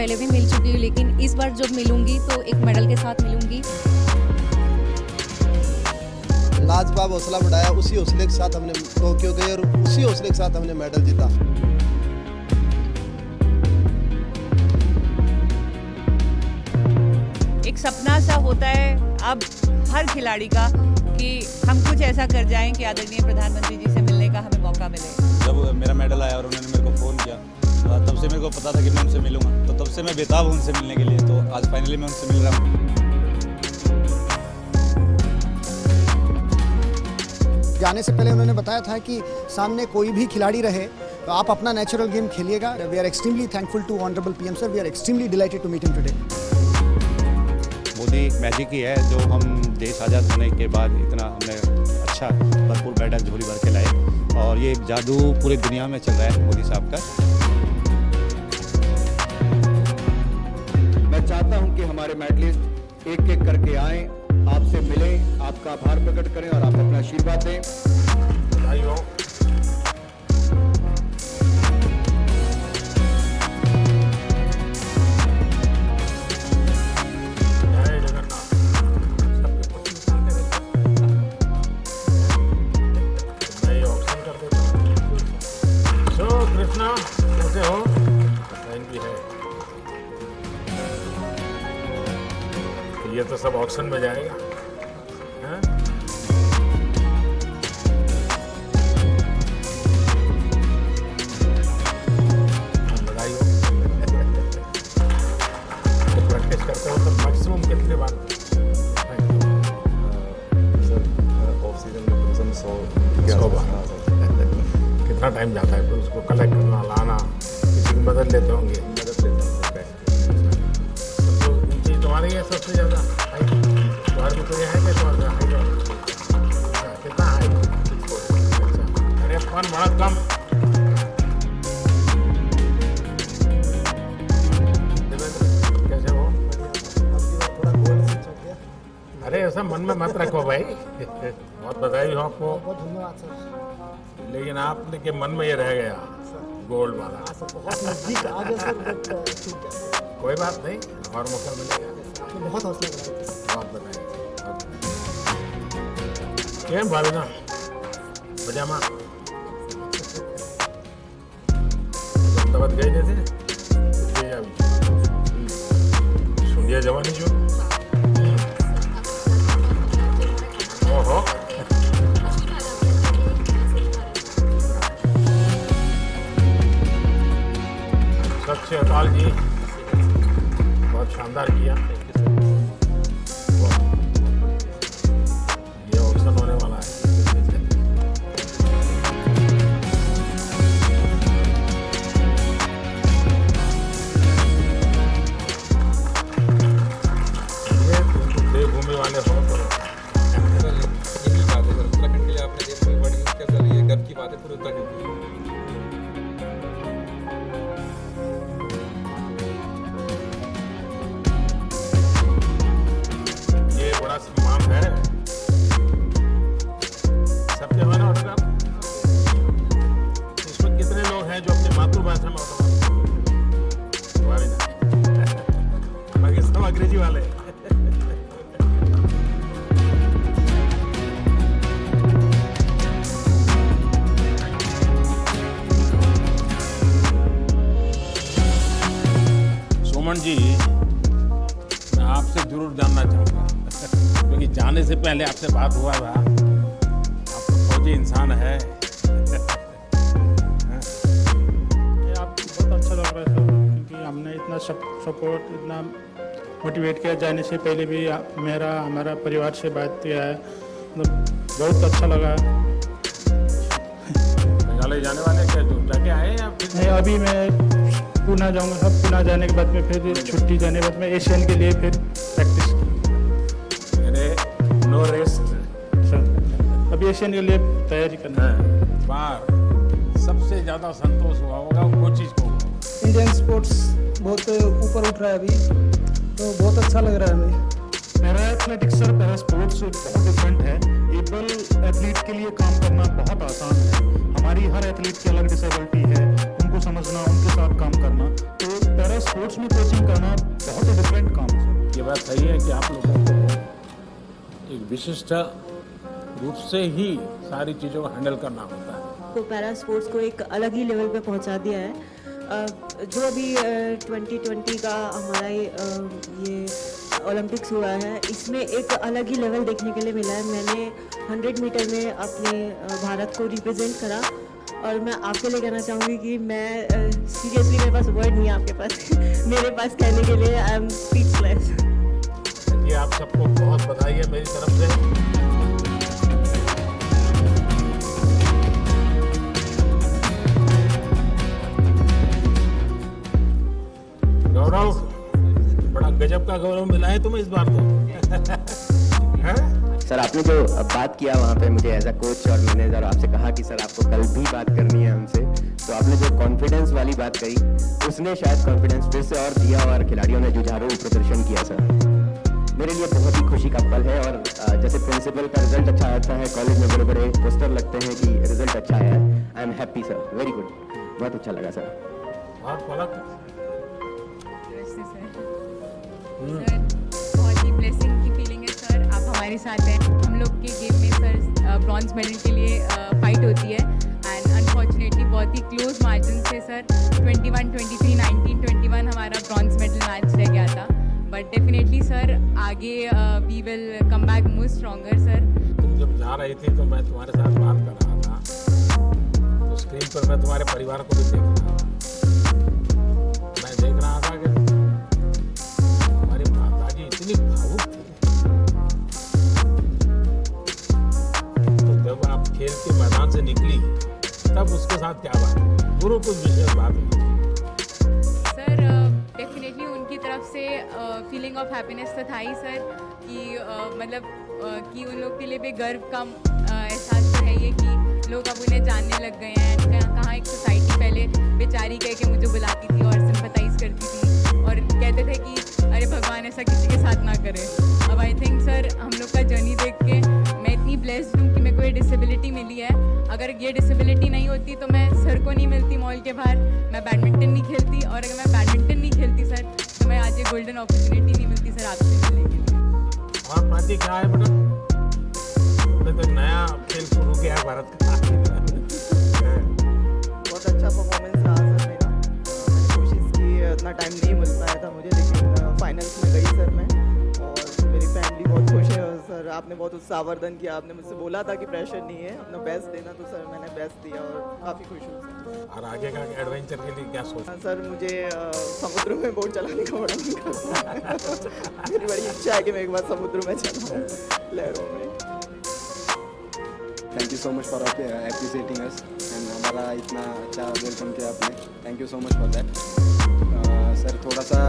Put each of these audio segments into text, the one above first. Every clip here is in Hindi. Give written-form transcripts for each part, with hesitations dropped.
पहले भी मिल चुकी हूँ, लेकिन इस बार जब मिलूंगी तो एक मेडल के साथ मिलूंगी। लाजवाब हौसला बढ़ाया, उसी हौसले के साथ हमने टोक्यो गए और उसी हौसले के साथ हमने मेडल जीता। एक सपना सा होता है अब हर खिलाड़ी का कि हम कुछ ऐसा कर जाएं कि आदरणीय प्रधानमंत्री जी से मिलने का हमें मौका मिले। जब मेरा मेडल आया और उन्होंने मेरे को फ़ोन किया, तब से मेरे को पता था कि मैं उनसे मिलूंगा, तो तब से मैं बेताब हूँ उनसे मिलने के लिए। तो आज फाइनली मैं उनसे मिल रहा हूँ। जाने से पहले उन्होंने बताया था कि सामने कोई भी खिलाड़ी रहे तो आप अपना नेचुरल गेम खेलिएगा। We are extremely thankful to honourable PM sir, we are extremely delighted to meet him today. Modi magic ही है जो हम देश आज़ाद होने के बाद इतना हमने अच्छा भरपूर मेडल झोली भर के लाए, और ये एक जादू पूरी दुनिया में चल रहा है मोदी साहब का। मैं चाहता हूं कि हमारे मेडलिस्ट एक एक करके आएं, आपसे मिलें, आपका आभार प्रकट करें और आप अपना आशीर्वाद दें। बधाई हो। कृष्णा कैसे हो? साइन भी है। ये तो सब ऑक्शन में जाएगा। हैं? बधाई हो। तो प्रैक्टिस करते हो तो मैक्सिमम कितने बार? सर ऑफ सीजन में कम से कम 100 बार। कितना टाइम जाता है फिर उसको कलेक्ट करना, लाना? किसी की मदद लेते होंगे? मदद लेता हूँ सर। सबसे चीज़ तुम्हारी है सबसे ज़्यादा हाइट? तुम्हारे में कोई है क्या तुम्हारे हाइट? कितना हाइट? अच्छा, अरे कौन बड़ा कम? देवेंद्र कैसे हो? अरे ऐसा मन में मत रखो भाई। बहुत बधाई हो आपको। बहुत धन्यवाद सर। लेकिन आपने के मन में ये रह गया गोल्ड वाला। बहुत नजदीक आ गया सर। कोई बात नहीं, और मौका मिलेगा। बहुत हौसला बढ़ाया। बहुत बधाई। क्या भावना पजामा तबत गए थे सुनिए जवानी जो ओहो सच्चे अकाल जी बहुत शानदार किया। ये ऑप्शन होने वाला है। देवभूमि वाले हो तो यही बात है सर, उत्तराखंड के लिए आपने देवभूमि वर्ड यूज किया सर, ये गर्व की बात है पूरे उत्तराखंड की। बड़ा सम्मान है सबके हमारा ऑटोग्राफ। इसमें कितने लोग हैं जो अपनी मातृभाषा में ऑटोग्राफ? बाकी सब अंग्रेजी वाले। सुमन जी, मैं आपसे जरूर जानना चाहूँगा, क्योंकि जाने से पहले आपसे बात हुआ था। आप तो फौजी इंसान है। ये आपको बहुत अच्छा लग रहा है सर, क्योंकि हमने इतना सपोर्ट, इतना मोटिवेट किया। जाने से पहले भी हमारा परिवार से बात किया है, मतलब बहुत अच्छा लगा। मेघालय जाने वाले क्या जो जाके आए या फिर? नहीं, अभी मैं पुणे जाऊँगा सर। पुणे जाने के बाद में फिर छुट्टी जाने के बाद में एशियन के लिए फिर प्रैक्टिस की। नो रेस्ट सर, अभी एशियन के लिए तैयारी करना है। बार सबसे ज़्यादा संतोष हुआ होगा वो चीज़ को? इंडियन स्पोर्ट्स बहुत ऊपर उठ रहा है अभी, तो बहुत अच्छा लग रहा है हमें। Para athletics sir, para sports बहुत डिफरेंट है। एबल एथलीट के लिए काम करना बहुत आसान है। हमारी हर एथलीट की अलग डिसेबिलिटी है, उनको समझना, उनके साथ काम करना। तो पैरा स्पोर्ट्स में कोचिंग करना बहुत ही डिफरेंट काम है सर। ये बात सही है कि आप लोगों को एक विशिष्ट रूप से ही सारी चीज़ों को हैंडल करना होता है। तो पैरा स्पोर्ट्स को एक अलग ही लेवल पे पहुंचा दिया है। जो अभी 2020 का हमारा ये ओलंपिक्स हुआ है, इसमें एक अलग ही लेवल देखने के लिए मिला है। मैंने 100 मीटर में अपने भारत को रिप्रेजेंट करा और मैं आपके लिए कहना चाहूँगी कि मैं सीरियसली मेरे पास वर्ड नहीं है आपके पास मेरे पास कहने के लिए आई एम स्पीचलेस। ये आप सबको बहुत बधाई है मेरी तरफ से। गौरव, बड़ा गजब का गौरव मिला है तुम्हें इस बार तो। सर आपने जो बात किया वहाँ पे मुझे एज अ कोच और मैनेजर आपसे कहा कि सर आपको कल भी बात करनी है हमसे, तो आपने जो कॉन्फिडेंस वाली बात कही उसने शायद कॉन्फिडेंस फिर से और दिया और खिलाड़ियों ने जुझारू प्रदर्शन किया सर। मेरे लिए बहुत ही खुशी का पल है और जैसे प्रिंसिपल का रिजल्ट अच्छा आता है, कॉलेज में बड़े बड़े पोस्टर लगते हैं कि रिजल्ट अच्छा आया है, I am happy sir, very good, बहुत अच्छा लगा सर। बहुत ही ब्लेसिंग की फीलिंग है सर, आप हमारे साथ हैं। हम लोग के गेम में सर ब्रॉन्ज मेडल के लिए फाइट होती है एंड अनफॉर्चुनेटली बहुत ही क्लोज मार्जिन से सर 21-23, 19-21 हमारा ब्रॉन्ज मेडल मैच रह गया था, बट डेफिनेटली सर आगे we will come back more stronger sir. तुम जब जा रही थी तो मैं तुम्हारे साथ बात कर रहा था, तो स्क्रीन पर मैं तुम्हारे परिवार को भी देख रहा था। मैं देख रहा था कि हमारी माताजी इतनी भावुक थी। तो जब आप खेल के मैदान से निकली तब उसके साथ क्या बात, गुरु कुछ विशेष बात हुई सर? डेफिनेटली उनकी तरफ से फीलिंग ऑफ हैप्पीनेस तो था ही सर कि मतलब कि उन लोग के लिए भी गर्व का एहसास तो है ये कि लोग अब उन्हें जानने लग गए हैं। कहाँ एक सोसाइटी पहले बेचारी कह के मुझे बुलाती थी और सिंपैथाइज करती थी और कहते थे कि अरे भगवान ऐसा किसी के साथ ना करे। अब आई थिंक सर हम लोग का जर्नी देख के मैं इतनी ब्लेस्ड हूँ कि मेरे को ये डिसेबिलिटी मिली है। अगर ये डिसेबिलिटी नहीं होती तो मैं सर को नहीं मिलती मॉल के बाहर, मैं बैडमिंटन नहीं खेलती, और अगर मैं बैडमिंटन नहीं खेलती सर तो मैं आज ये गोल्डन अपॉर्चुनिटी नहीं मिलती सर आपसे मिलने के लिए। और प्राची क्या है बेटा, तुमने तो नया खेल शुरू किया है भारत का। बहुत अच्छा परफॉर्मेंस रहा सर मेरा। मैंने कोशिश की, उतना टाइम नहीं मिल पाया था मुझे, लेकिन फाइनल्स में गई सर मैं और मेरी फैमिली बहुत खुश है। और सर आपने बहुत उत्साहवर्धन किया, आपने मुझसे बोला था कि प्रेशर नहीं है, अपना बेस्ट देना, तो सर मैंने बेस्ट दिया और काफ़ी खुश हूँ सर। और आगे का एडवेंचर के लिए क्या सोचा? सर मुझे समुद्र में बोट चलाने का बड़ा मन करता है। मेरी बड़ी इच्छा है कि मैं एक बार समुद्र में चलाऊँ लहरों में। Thank you so much for appreciating us and हमारा इतना अच्छा वेलकम किया आपने, thank you so much for that. Sir थोड़ा सा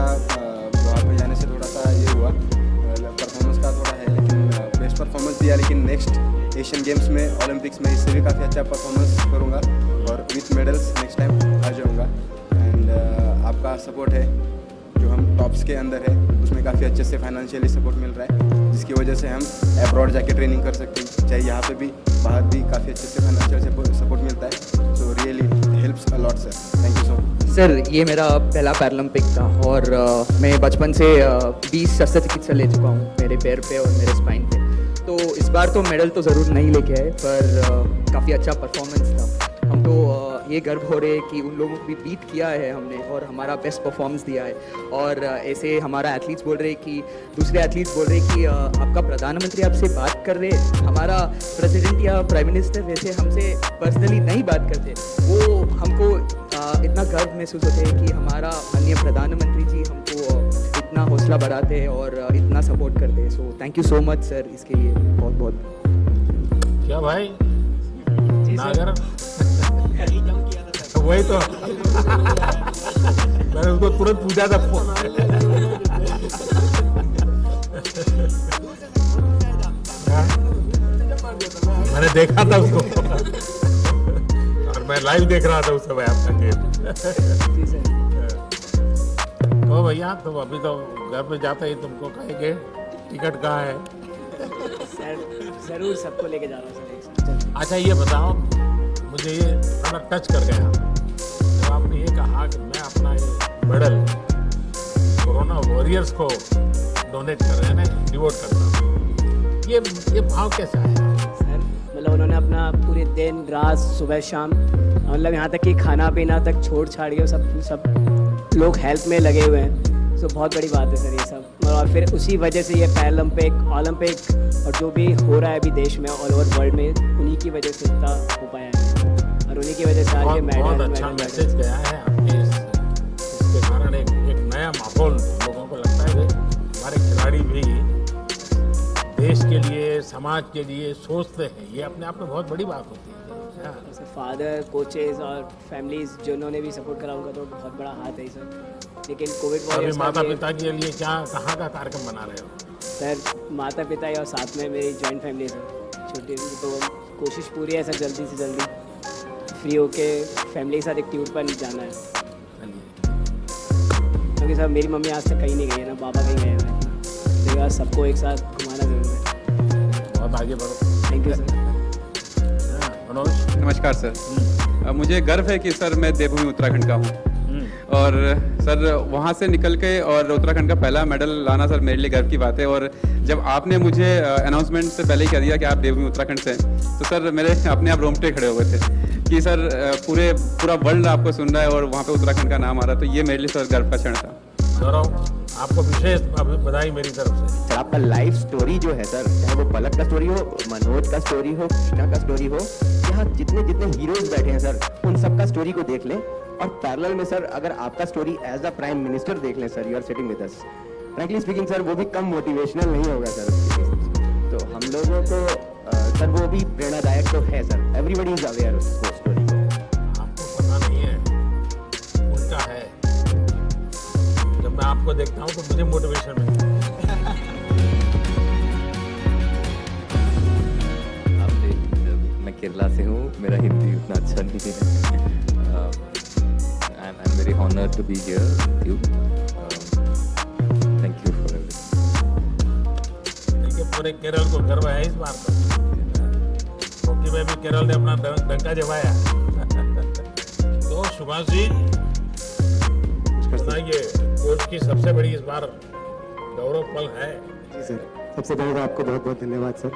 वहाँ पे जाने से थोड़ा सा ये हुआ, परफॉर्मेंस का थोड़ा है, लेकिन बेस्ट परफॉर्मेंस दिया, लेकिन नेक्स्ट एशियन गेम्स में, ओलंपिक्स में इससे भी काफ़ी अच्छा परफॉर्मेंस करूँगा और विथ मेडल्स नेक्स्ट टाइम आ जाऊँगा। एंड आपका सपोर्ट है जो हम टॉप्स के अंदर है उसमें काफ़ी अच्छे से फाइनेंशियली सपोर्ट मिल रहा है, जिसकी वजह से हम अब्रॉड जाके ट्रेनिंग कर सकते हैं, चाहे यहाँ पे भी बाहर भी काफ़ी अच्छे से फाइनेंशियल सपोर्ट मिलता है। So really helps a lot sir, thank you so much. Sir ये मेरा पहला पैरालंपिक था और मैं बचपन से 20 शस्त्रचिकित्सा ले चुका हूँ मेरे पैर पे और मेरे स्पाइन पे, तो इस बार तो मेडल तो ज़रूर नहीं लेके आए पर काफ़ी अच्छा परफॉर्मेंस था। हम तो ये गर्व हो रहे हैं कि उन लोगों को भी बीट किया है हमने और हमारा बेस्ट परफॉर्मेंस दिया है। और ऐसे हमारा एथलीट्स बोल रहे हैं कि दूसरे एथलीट्स बोल रहे हैं कि आपका प्रधानमंत्री आपसे बात कर रहे, हमारा प्रेसिडेंट या प्राइम मिनिस्टर वैसे हमसे पर्सनली नहीं बात करते, वो हमको इतना गर्व महसूस होते हैं कि हमारा माननीय प्रधानमंत्री जी हमको इतना हौसला बढ़ाते हैं और इतना सपोर्ट करते हैं। So thank you so much sir इसके लिए, बहुत बहुत। क्या भाई नागर वही तो मैंने उसको तुरंत पूछा था फोन। मैंने देखा था उसको और मैं लाइव देख रहा था उस समय आपका गेम। तो भैया तुम अभी तो घर पे जाते ही तुमको कहेंगे टिकट कहाँ है? सर ज़रूर सबको लेके जा रहा हूँ सर। अच्छा ये बताओ, मुझे ये थोड़ा टच कर गया जब आपने ये कहा कि मैं अपना ये मेडल कोरोना वॉरियर्स को डोनेट कर रहे हैं ना, डिवोट करना, ये भाव कैसा है? सर मतलब उन्होंने अपना पूरे दिन रात सुबह शाम मतलब यहाँ तक कि खाना पीना तक छोड़ छाड़ के सब लोग हेल्थ में लगे हुए हैं। तो बहुत बड़ी बात है सर ये सब। और फिर उसी वजह से ये पैरालंपिक, ओलंपिक और जो भी हो रहा है अभी देश में ऑल ओवर वर्ल्ड में, उन्हीं की वजह से इतना हो पाया है और उन्हीं की वजह से आज ये मेडल। बहुत अच्छा मैसेज गया है आपके इसके कारण एक नया माहौल लोगों को लगता है कि हमारे खिलाड़ी भी देश के लिए, समाज के लिए सोचते हैं। ये अपने आप में बहुत बड़ी बात होती है। फादर, कोचेज और फैमिलीज जिन्होंने भी सपोर्ट करा उनका तो बहुत बड़ा हाथ है सर। लेकिन कोविड अभी माता पिता के लिए कहाँ का कार्यक्रम बना रहे हो? सर माता पिता और साथ में मेरी जॉइंट फैमिली है छोटी, तो कोशिश पूरी है सर जल्दी से जल्दी फ्री होके फैमिली के साथ एक टूर पर जाना है। क्योंकि सर मेरी मम्मी आज तक कहीं नहीं गई है ना, पापा कहीं गए हैं, तो सबको एक साथ घुमाना जरूर है। बहुत आगे बढ़ो। Thank you sir. नमस्कार सर, मुझे गर्व है कि सर मैं देवभूमि उत्तराखंड का हूँ और सर वहाँ से निकल के और उत्तराखंड का पहला मेडल लाना सर मेरे लिए गर्व की बात है। और जब आपने मुझे अनाउंसमेंट से पहले ही कह दिया कि आप देवभूमि उत्तराखंड से हैं, तो सर मेरे अपने आप रोंगटे खड़े हो गए थे कि सर पूरा वर्ल्ड आपको सुन रहा है और वहाँ पे उत्तराखंड का नाम आ रहा है। तो ये मेरे लिए सर गर्व का क्षण था। गौरव, आपको विशेष बधाई मेरी तरफ से। सर आपका लाइफ स्टोरी जो है सर, चाहे वो पलक का स्टोरी हो, मनोज का स्टोरी हो, कृष्णा का स्टोरी हो, यहाँ जितने हीरोज बैठे हैं सर, उन सब का स्टोरी को देख लें। और पैरेलल में सर अगर आपका story as a prime minister देख लें sir, you are sitting with us, frankly speaking sir वो भी कम मोटिवेशनल नहीं होगा सर। तो हम लोगों को सर वो भी प्रेरणादायक तो है सर। एवरीबडी इज अवेयर उस स्टोरी को। आपको पता नहीं है, उल्टा है। जब मैं आपको देखता हूँ तो मुझे मोटिवेशन मिलता है। मैं केरला से हूँ, मेरा हिंदी उतना अच्छा नहीं है। I'm very honored to be here with you. Thank you for everything. देखिए पूरे केरल को गर्व है इस बार हॉकी में भी केरल ने अपना डंका जमाया। तो सुभाष जी सुनाइए, कोच की सबसे बड़ी इस बार गौरव पल है। जी सर, सबसे पहले आपको बहुत बहुत धन्यवाद सर,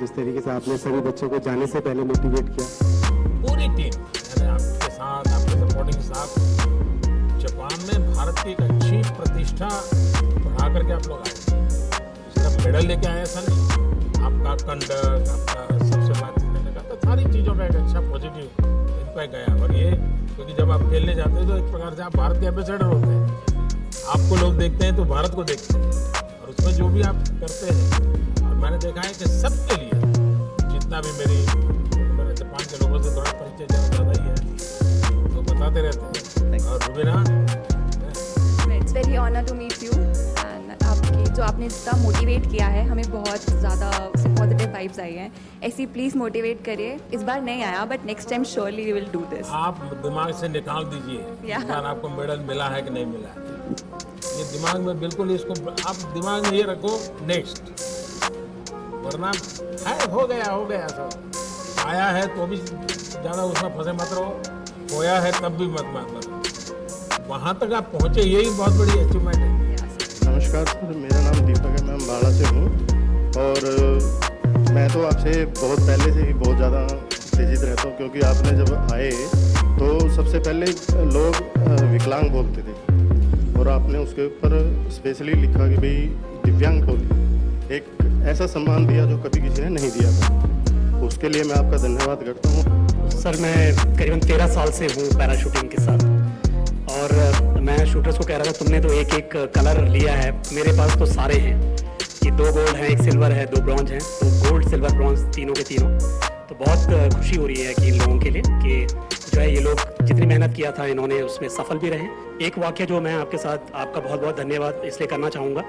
जिस तरीके से आपने सभी बच्चों को जाने से पहले मोटिवेट किया। पूरी टीम आपके साथ, आपके सपोर्टिंग साथ जापान में भारत की एक अच्छी प्रतिष्ठा बढ़ा करके आप लोग आए। सिर्फ मेडल लेके आए ऐसा नहीं, आपका कंडक्ट, आपका सबसे बात करने का, तो सारी चीज़ों का एक अच्छा पॉजिटिव इम्पैक्ट गया। और ये क्योंकि जब आप खेलने जाते हैं तो एक प्रकार से आप भारत के एम्बेसडर होते हैं। आपको लोग देखते हैं तो भारत को देखते हैं, और उसमें जो भी आप करते हैं, और मैंने देखा है कि सबके लिए जितना भी मेरे जापान के लोगों से थोड़ा परिचय ज़्यादा ही है तो बताते रहते हैं। और Rubina, it's very honour to meet you and आपने जितना मोटिवेट किया है, हमें बहुत ज़्यादा पॉजिटिव वाइब्स आई हैं। ऐसी प्लीज़ मोटिवेट करिए। इस बार नहीं आया but next time surely we will do this. आप दिमाग से निकाल दीजिए इस बार आपको मेडल मिला है कि नहीं मिला है, ये दिमाग में बिल्कुल इसको आप दिमाग में ये रखो नेक्स्ट, वरना है हो गया सब आया है तो भी ज़्यादा उसमें फंसे मत रहो, खोया है तब भी मत वहाँ तक आप पहुँचे, यही बहुत बड़ी अचीवमेंट है। नमस्कार सर, मेरा नाम दीपक है, मैं अम्बाड़ा से हूँ और मैं तो आपसे बहुत पहले से ही बहुत ज़्यादा उत्तेजित रहता हूँ, क्योंकि आपने जब आए तो सबसे पहले लोग विकलांग बोलते थे और आपने उसके ऊपर स्पेशली लिखा कि भाई दिव्यांग को एक ऐसा सम्मान दिया जो कभी किसी ने नहीं दिया था। उसके लिए मैं आपका धन्यवाद करता हूँ। सर मैं करीबन 13 साल से हूँ पैराशूटिंग के साथ, और मैं शूटर्स को कह रहा था तुमने तो एक एक कलर लिया है, मेरे पास तो सारे हैं। ये 2 गोल्ड हैं, 1 सिल्वर है, 2 ब्रॉन्ज हैं, तो गोल्ड सिल्वर ब्रॉन्ज तीनों के तीनों। तो बहुत खुशी हो रही है कि इन लोगों के लिए कि जो है ये लोग जितनी मेहनत किया था इन्होंने उसमें सफल भी रहे। एक वाक्य जो मैं आपके साथ आपका बहुत बहुत धन्यवाद इसलिए करना चाहूँगा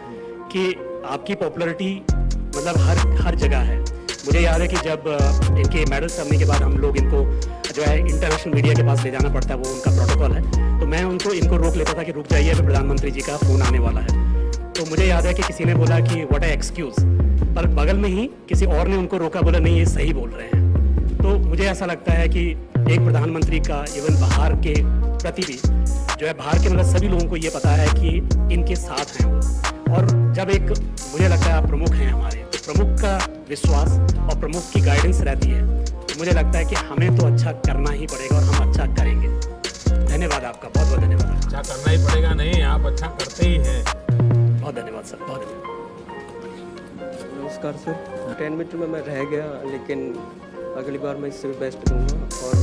कि आपकी पॉपुलरिटी मतलब हर जगह है। मुझे याद है कि जब इनके मेडल करने के बाद हम लोग इनको जो है इंटरनेशनल मीडिया के पास ले जाना पड़ता है, वो उनका प्रोटोकॉल है, तो मैं इनको रोक लेता था कि रुक जाइए, अभी प्रधानमंत्री जी का फ़ोन आने वाला है। तो मुझे याद है कि किसी ने बोला कि व्हाट ए एक्सक्यूज़, पर बगल में ही किसी और ने उनको रोका, बोला नहीं ये सही बोल रहे हैं। तो मुझे ऐसा लगता है कि एक प्रधानमंत्री का इवन बाहर के प्रति भी जो है बाहर के मतलब सभी लोगों को ये पता है कि इनके साथ हैं वो। और जब एक मुझे लगता है आप प्रमुख हैं हमारे, तो प्रमुख का विश्वास और प्रमुख की गाइडेंस रहती है, तो मुझे लगता है कि हमें तो अच्छा करना ही पड़ेगा और हम अच्छा करेंगे। धन्यवाद आपका, बहुत बहुत धन्यवाद। अच्छा करना ही पड़ेगा नहीं, आप अच्छा करते ही हैं। बहुत धन्यवाद सर, बहुत धन्यवाद। नमस्कार सर, 10 मीटर में मैं रह गया, लेकिन अगली बार मैं इससे भी बेस्ट दूंगा और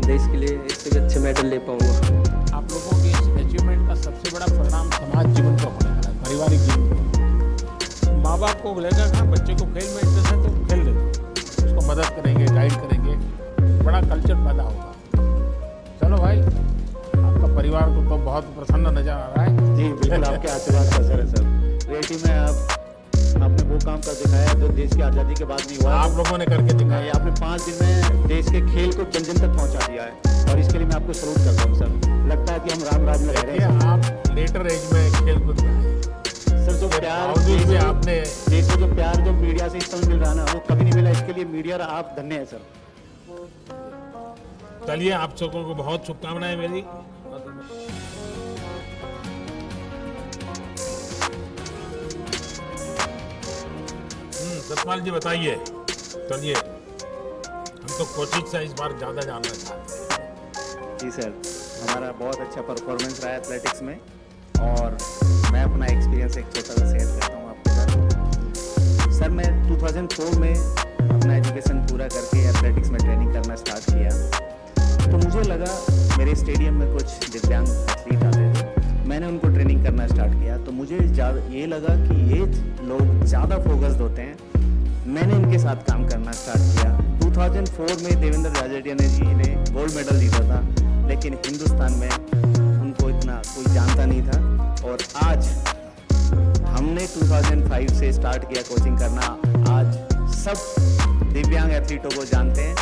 देश के लिए इससे भी अच्छे मेडल ले पाऊंगा। आप लोगों के इस अचीवमेंट का सबसे बड़ा परिणाम समाज जीवन का होने वाला है, पारिवारिक जीवन। माँ बाप को बोलेगा कि बच्चे को खेल में इंटरेस्ट है तो खेल दे, उसको मदद करेंगे, गाइड करेंगे, बड़ा कल्चर पैदा होगा। चलो भाई, आपका परिवार को तो बहुत प्रसन्न नजर आ रहा है। जी बिल्कुल, आपके आशीर्वाद का असर है सर। रियलिटी में आपने वो काम कर दिखाया जो देश की आज़ादी के बाद नहीं हुआ। आप लोगों ने करके दिखाया। आपने 5 दिन में देश के खेल को जन जन तक पहुंचा दिया है और इसके लिए मैं आपको सलूट करता हूँ सर। लगता है कि हम राम राज में रह रहे हैं। आप लेटर एज में खेल कूद में आए सर, जो प्यार भी आपने देश को जो प्यार जो मीडिया से इस समय मिल रहा है ना, वो कभी नहीं मिला। इसके लिए मीडिया और आप धन्य है सर। चलिए, आप सबको को बहुत शुभकामनाएं मेरी। सतपाल जी बताइए। चलिए, हम तो कोचिंग से इस बार ज़्यादा जानना चाहते हैं। जी सर, हमारा बहुत अच्छा परफॉर्मेंस रहा है एथलेटिक्स में और मैं अपना एक्सपीरियंस एक छोटा सा शेयर करता हूँ आपके साथ। सर, मैं 2004 में अपना एजुकेशन पूरा करके एथलेटिक्स में ट्रेनिंग करना स्टार्ट किया, तो मुझे लगा मेरे स्टेडियम में कुछ दिव्यांग एथलीट आते थे। मैंने उनको ट्रेनिंग करना स्टार्ट किया तो मुझे ये लगा कि ये लोग ज़्यादा फोकस्ड होते हैं। मैंने इनके साथ काम करना स्टार्ट किया। 2004 में देवेंद्र झाझड़िया जी ने गोल्ड मेडल जीता था, लेकिन हिंदुस्तान में उनको इतना कोई जानता नहीं था। और आज हमने 2005 से स्टार्ट किया कोचिंग करना, आज सब दिव्यांग एथलीटों को जानते हैं।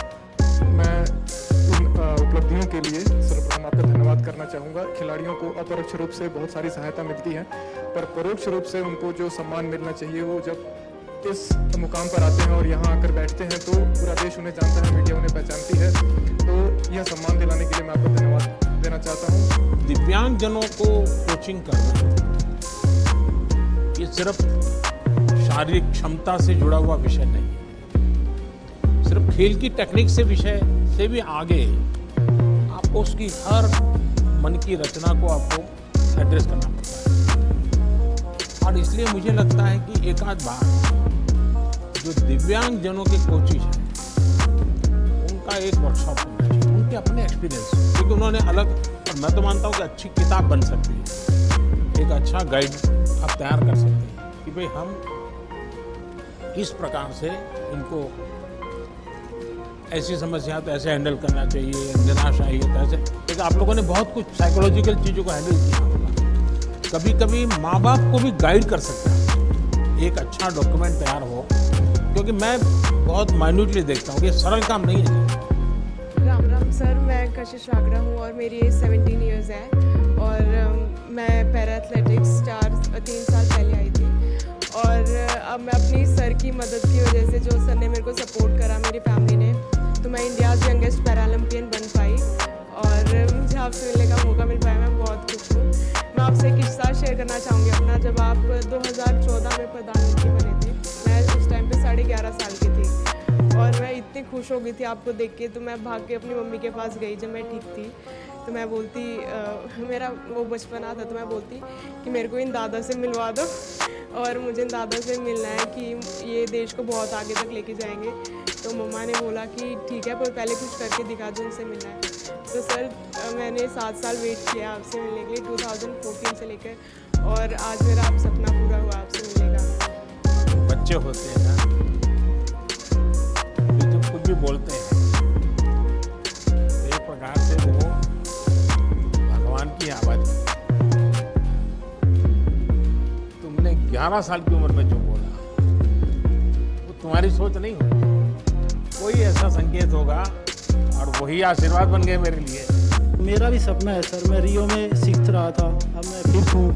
मैं इन उपलब्धियों के लिए सर्वप्रथम आपका धन्यवाद करना चाहूँगा। खिलाड़ियों को अपरोक्ष रूप से बहुत सारी सहायता मिलती है, पर परोक्ष रूप से उनको जो सम्मान मिलना चाहिए, वो जब इस मुकाम पर आते हैं और यहाँ आकर बैठते हैं तो पूरा देश उन्हें जानता है, मीडिया उन्हें पहचानती है। तो यह सम्मान दिलाने के लिए मैं आपको धन्यवाद देना चाहता हूँ। दिव्यांगजनों को कोचिंग करना ये सिर्फ शारीरिक क्षमता से जुड़ा हुआ विषय नहीं है, सिर्फ खेल की टेक्निक से विषय से भी आगे आपको उसकी हर मन की रचना को आपको एड्रेस करना पड़ता है। और इसलिए मुझे लगता है कि एक आध बार जो दिव्यांगजनों के कोचिज हैं उनका एक वर्कशॉप होना चाहिए, उनके अपने एक्सपीरियंस, क्योंकि उन्होंने अलग, और मैं तो मानता हूँ कि अच्छी किताब बन सकती है, एक अच्छा गाइड आप तैयार कर सकते हैं कि भाई हम इस प्रकार से इनको ऐसी समस्या तो ऐसे हैंडल करना चाहिए, निराशा है तो ऐसे। लेकिन आप लोगों ने बहुत कुछ साइकोलॉजिकल चीज़ों को हैंडल किया होगा। कभी कभी माँ बाप को भी गाइड कर सकते हैं, एक अच्छा डॉक्यूमेंट तैयार हो, क्योंकि मैं बहुत माइन्यूटली देखता हूँ कि सरल काम नहीं है। राम राम सर, मैं कशिश वागड़ा हूँ और मेरी एज 17 ईयर्स है और मैं पैरा एथलेटिक्स 3 साल पहले आई थी। और अब मैं अपनी सर की मदद की वजह से, जो सर ने मेरे को सपोर्ट करा, मेरी फैमिली ने, तो मैं इंडियाज़ यंगेस्ट पैरालंपियन बन पाई और मुझे आपसे मिलने का मौका मिल पाया। मैं बहुत खुश हूँ। मैं आपसे एक किस्सा शेयर करना चाहूँगी अपना। जब आप 2014 में प्रधानमंत्री बने थे, मैं उस टाइम पे 11.5 साल की थी और मैं इतनी खुश हो गई थी आपको देख के, तो मैं भाग के अपनी मम्मी के पास गई जब मैं ठीक थी। तो मैं बोलती, मेरा वो बचपना था, तो मैं बोलती कि मेरे को इन दादा से मिलवा दो और मुझे इन दादा से मिलना है कि ये देश को बहुत आगे तक लेके जाएंगे। तो मम्मा ने बोला कि ठीक है, पर पहले कुछ करके दिखा दो, उनसे मिलना है। तो सर, मैंने 7 साल वेट किया आपसे मिलने के लिए, 2014 से लेकर, और आज मेरा आप सपना पूरा हुआ आपसे मिलने का। बच्चे होते हैं ना, जो कुछ भी बोलते हैं, एक प्रकार से वो भगवान की आवाज़। तुमने 11 साल की उम्र में जो बोला, वो तुम्हारी सोच नहीं होगी, कोई ऐसा संकेत होगा और वही आशीर्वाद बन गए मेरे लिए। मेरा भी सपना है सर, मैं रियो में सीख रहा था, अब मैं फिट हूँ,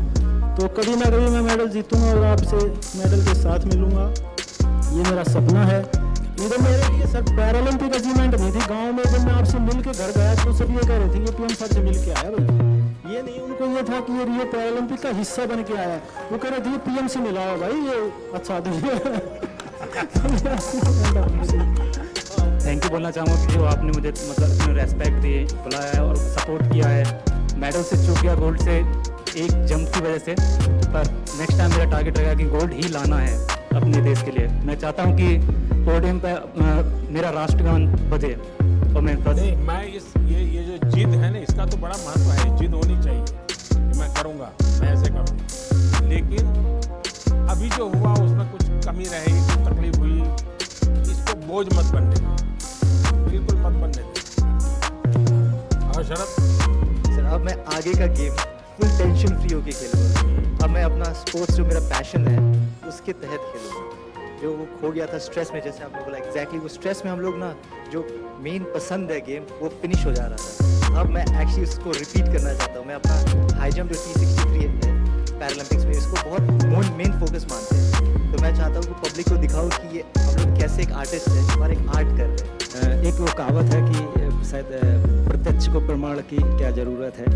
तो कभी ना कभी मैं मेडल जीतूंगा और आपसे मेडल के साथ मिलूंगा, ये मेरा सपना है। ये तो मेरे लिए सर पैरालंपिक अचीवमेंट नहीं थी। गांव में जब मैं आपसे मिल के घर गया तो सब ये कह रहे थे ये पीएम सर से मिल के आया भाई, ये नहीं, उनको ये था कि ये रियो पैरालंपिक का हिस्सा बन के आया है। वो कह रहे थे पीएम से मिला है भाई, ये अच्छा थैंक यू बोलना चाहूँगा कि जो आपने मुझे मतलब रेस्पेक्ट दी, बुलाया है और सपोर्ट किया है। मेडल से चूक गया गोल्ड से एक जंप की वजह से, पर नेक्स्ट टाइम मेरा टारगेट रहेगा कि गोल्ड ही लाना है अपने देश के लिए। मैं चाहता हूँ कि पोडियम पे मेरा राष्ट्रगान बजे और मैं ये जो जिद है ना, इसका तो बड़ा महत्व है। जिद होनी चाहिए कि मैं करूँगा, मैं ऐसे करूँगा। लेकिन अभी जो हुआ उसमें कुछ कमी रहेगी, कुछ तकलीफ हुई, इसको बोझ मत बनने दो, बिल्कुल मत बनने दो। और शरद सर, अब मैं आगे का गेम फुल टेंशन फ्री होके खेलूँगा। अब मैं अपना स्पोर्ट्स जो मेरा पैशन है उसके तहत खेलूँगा। जो वो खो गया था स्ट्रेस में, जैसे आपने बोला एग्जैक्टली वो स्ट्रेस में हम लोग ना जो मेन पसंद है गेम वो फिनिश हो जा रहा था। अब मैं एक्चुअली उसको रिपीट करना चाहता हूँ। मैं अपना हाई जंप जो T63 है पैरालंपिक्स में, इसको बहुत मेन फोकस मानते हैं। तो मैं चाहता हूँ कि पब्लिक को दिखाऊँ कि ये हम लोग कैसे एक आर्टिस्ट है और एक आर्ट कर रहे हैं। एक वो कहावत है कि शायद प्रत्यक्ष को प्रमाण की क्या ज़रूरत है,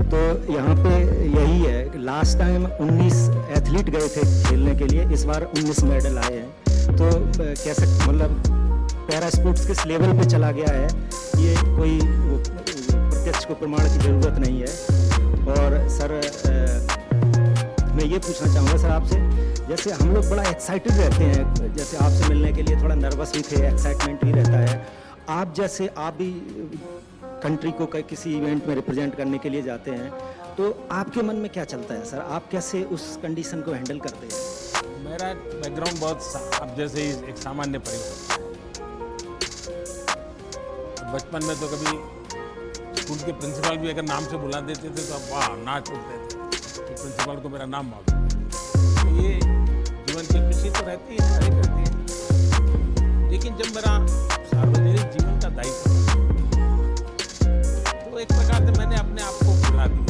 तो यहाँ पे यही है। लास्ट टाइम 19 एथलीट गए थे खेलने के लिए, इस बार 19 मेडल आए हैं। तो कैसे मतलब पैरा स्पोर्ट्स किस लेवल पे चला गया है, ये कोई प्रत्यक्ष को प्रमाण की ज़रूरत नहीं है। और सर मैं ये पूछना चाहूँगा सर आपसे, जैसे हम लोग बड़ा एक्साइटेड रहते हैं, जैसे आपसे मिलने के लिए थोड़ा नर्वस भी थे, एक्साइटमेंट भी रहता है। आप जैसे आप भी कंट्री को किसी इवेंट में रिप्रेजेंट करने के लिए जाते हैं, तो आपके मन में क्या चलता है सर? आप कैसे उस कंडीशन को हैंडल करते हैं? मेरा बैकग्राउंड बहुत अब जैसे एक सामान्य परिवार। बचपन में तो कभी स्कूल के प्रिंसिपल भी अगर नाम से बुला देते थे तो वाह नाच उठते थे कि प्रिंसिपल को मेरा नाम मालूम है। तो ये जीवन की खुशी तो रहती है, हर एक रहती है। लेकिन जब मेरा सार्वजनिक जीवन का दायित्व तो एक प्रकार से मैंने अपने आप को भुला दिया।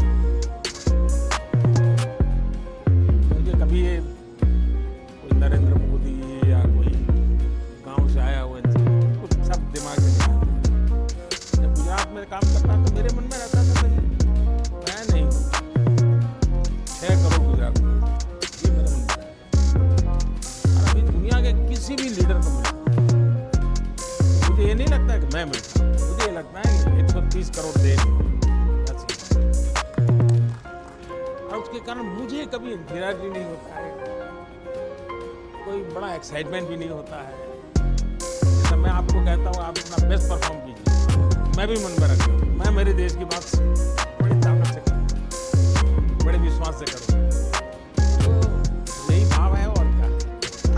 मुझे कभी ये कोई नरेंद्र मोदी या कोई गांव से आया हुआ कुछ सब दिमाग में नहीं आता। जब गुजरात में काम करता तो मेरे मन में रहता था मैं नहीं हूँ 6 करोड़ गुजरात में, ये मेरे मन में है। और अभी दुनिया के किसी भी लीडर को मिला मुझे ये नहीं लगता कि मैं मिलता, मुझे ये लगता है कि 130 करोड़ देश, और उसके कारण मुझे कभी इंफीरियरिटी नहीं होता है, कोई बड़ा एक्साइटमेंट भी नहीं होता है। जैसा मैं आपको कहता हूँ आप अपना बेस्ट परफॉर्म कीजिए, मैं भी मन में रखता हूँ, मैं मेरे देश की बात बड़ी ताकत से करूँ, बड़े विश्वास से करूँ। तो यही भाव है और क्या।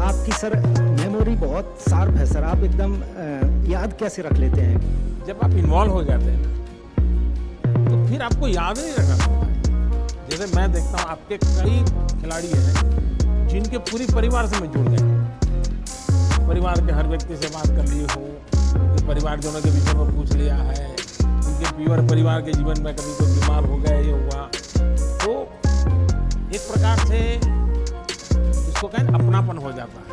आपकी सर मेमोरी बहुत शार्प है सर, आप एकदम याद कैसे रख लेते हैं? जब आप इन्वॉल्व हो जाते हैं ना तो फिर आपको याद नहीं रखना पड़ता है। जैसे मैं देखता हूँ आपके कई खिलाड़ी हैं जिनके पूरी परिवार से मैं जुड़ गया, परिवार के हर व्यक्ति से बात कर ली हो, परिवार जनों के विषय में पूछ लिया है, उनके प्योर परिवार के जीवन में कभी कोई बीमार हो गया ये हुआ, तो एक प्रकार से इसको कहें अपनापन हो जाता है,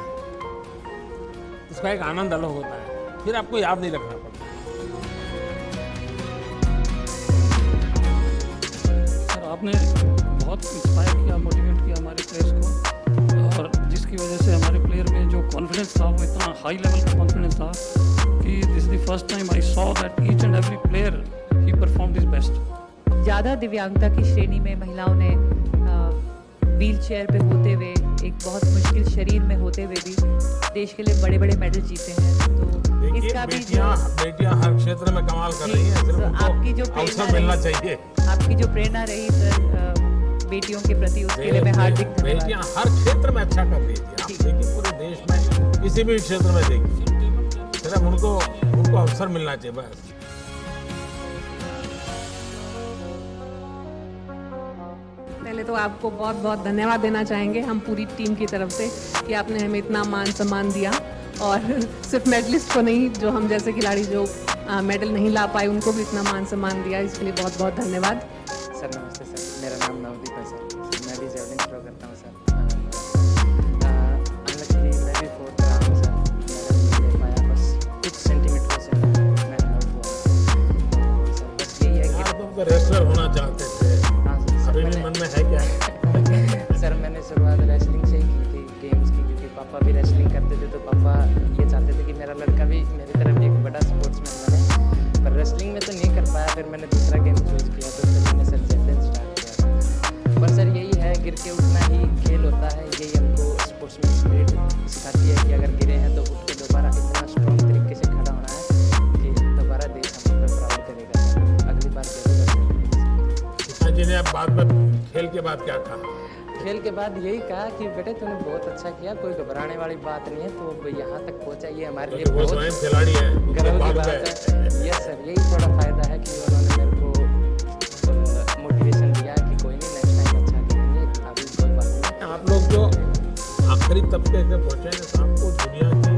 उसका एक आनंद अलग होता है, फिर आपको याद नहीं रखना पड़ता। सर आपने बहुत इंस्पायर किया, मोटिवेट किया हमारे प्लेयर्स को, और जिसकी वजह से हमारे प्लेयर में जो कॉन्फिडेंस था वो इतना हाई लेवल का कॉन्फिडेंस था कि this the first time I saw that each and every player he performed his best. ज़्यादा दिव्यांगता की श्रेणी में महिलाओं ने व्हील चेयर पे होते हुए, एक बहुत मुश्किल शरीर में होते हुए भी देश के लिए बड़े बड़े मेडल जीते हैं। तो इसका भी बेटियां हर क्षेत्र में कमाल कर रही हैं, सिर्फ उनको आपकी जो अवसर मिलना चाहिए। आपकी जो प्रेरणा रही सर बेटियों के प्रति, उसके लिए मैं हार्दिक धन्यवाद। बेटियां हर क्षेत्र में अच्छा कर रही थी, आप देखिए पूरे देश में किसी भी क्षेत्र में देखिए, सिर्फ उनको अवसर मिलना चाहिए बस। पहले तो आपको बहुत बहुत धन्यवाद देना चाहेंगे हम पूरी टीम की तरफ से कि आपने हमें इतना मान सम्मान दिया, और सिर्फ मेडलिस्ट को नहीं, जो हम जैसे खिलाड़ी जो मेडल नहीं ला पाए उनको भी इतना मान सम्मान दिया, इसके लिए बहुत बहुत धन्यवाद। सर नमस्ते सर, मेरा नाम नवदीप है सर, मैं भी जेवलिन थ्रो करता हूँ सर। अनलकीली मैं भी 4th रहा हूँ सर, मेडल नहीं ले पाया, बस कुछ सेंटीमीटर से मेडल आउट हुआ। सर बस यही है कि तुम रेसलर होना चाहते थे, मेरा लड़का भी मेरी तरफ एक बड़ा स्पोर्ट्समैन बने, पर रेसलिंग में तो नहीं कर पाया। फिर मैंने दूसरा गेम चूज़ किया, तो फिर मैंने सर चैलेंज स्टार्ट किया। पर सर यही है, गिर के उठना ही खेल होता है। यही हमको स्पोर्ट्समैन स्पिरिट सिखाती है कि अगर गिरे हैं तो उठ के दोबारा इतना स्ट्रॉन्ग तरीके से खड़ा होना है कि दोबारा देश हम पर प्राउड करेगा। अगली बार जरूर करेंगे। पिताजी ने अब बाद में खेल के बाद क्या कहा? खेल के बाद यही कहा कि बेटे तूने बहुत अच्छा किया, कोई घबराने वाली बात नहीं है, तो अब यहाँ तक पहुँचा, ये हमारे लिए वो स्वयं खिलाड़ी है, गर्व की बात है। यस सर, यही थोड़ा फायदा है कि उन्होंने मेरे को मोटिवेशन दिया कि कोई नहीं, नेक्स्ट टाइम अच्छा करेंगे, अभी कोई बात नहीं। आप लोग जो आखिरी तबके से पहुँचे हैं, आपको दुनिया के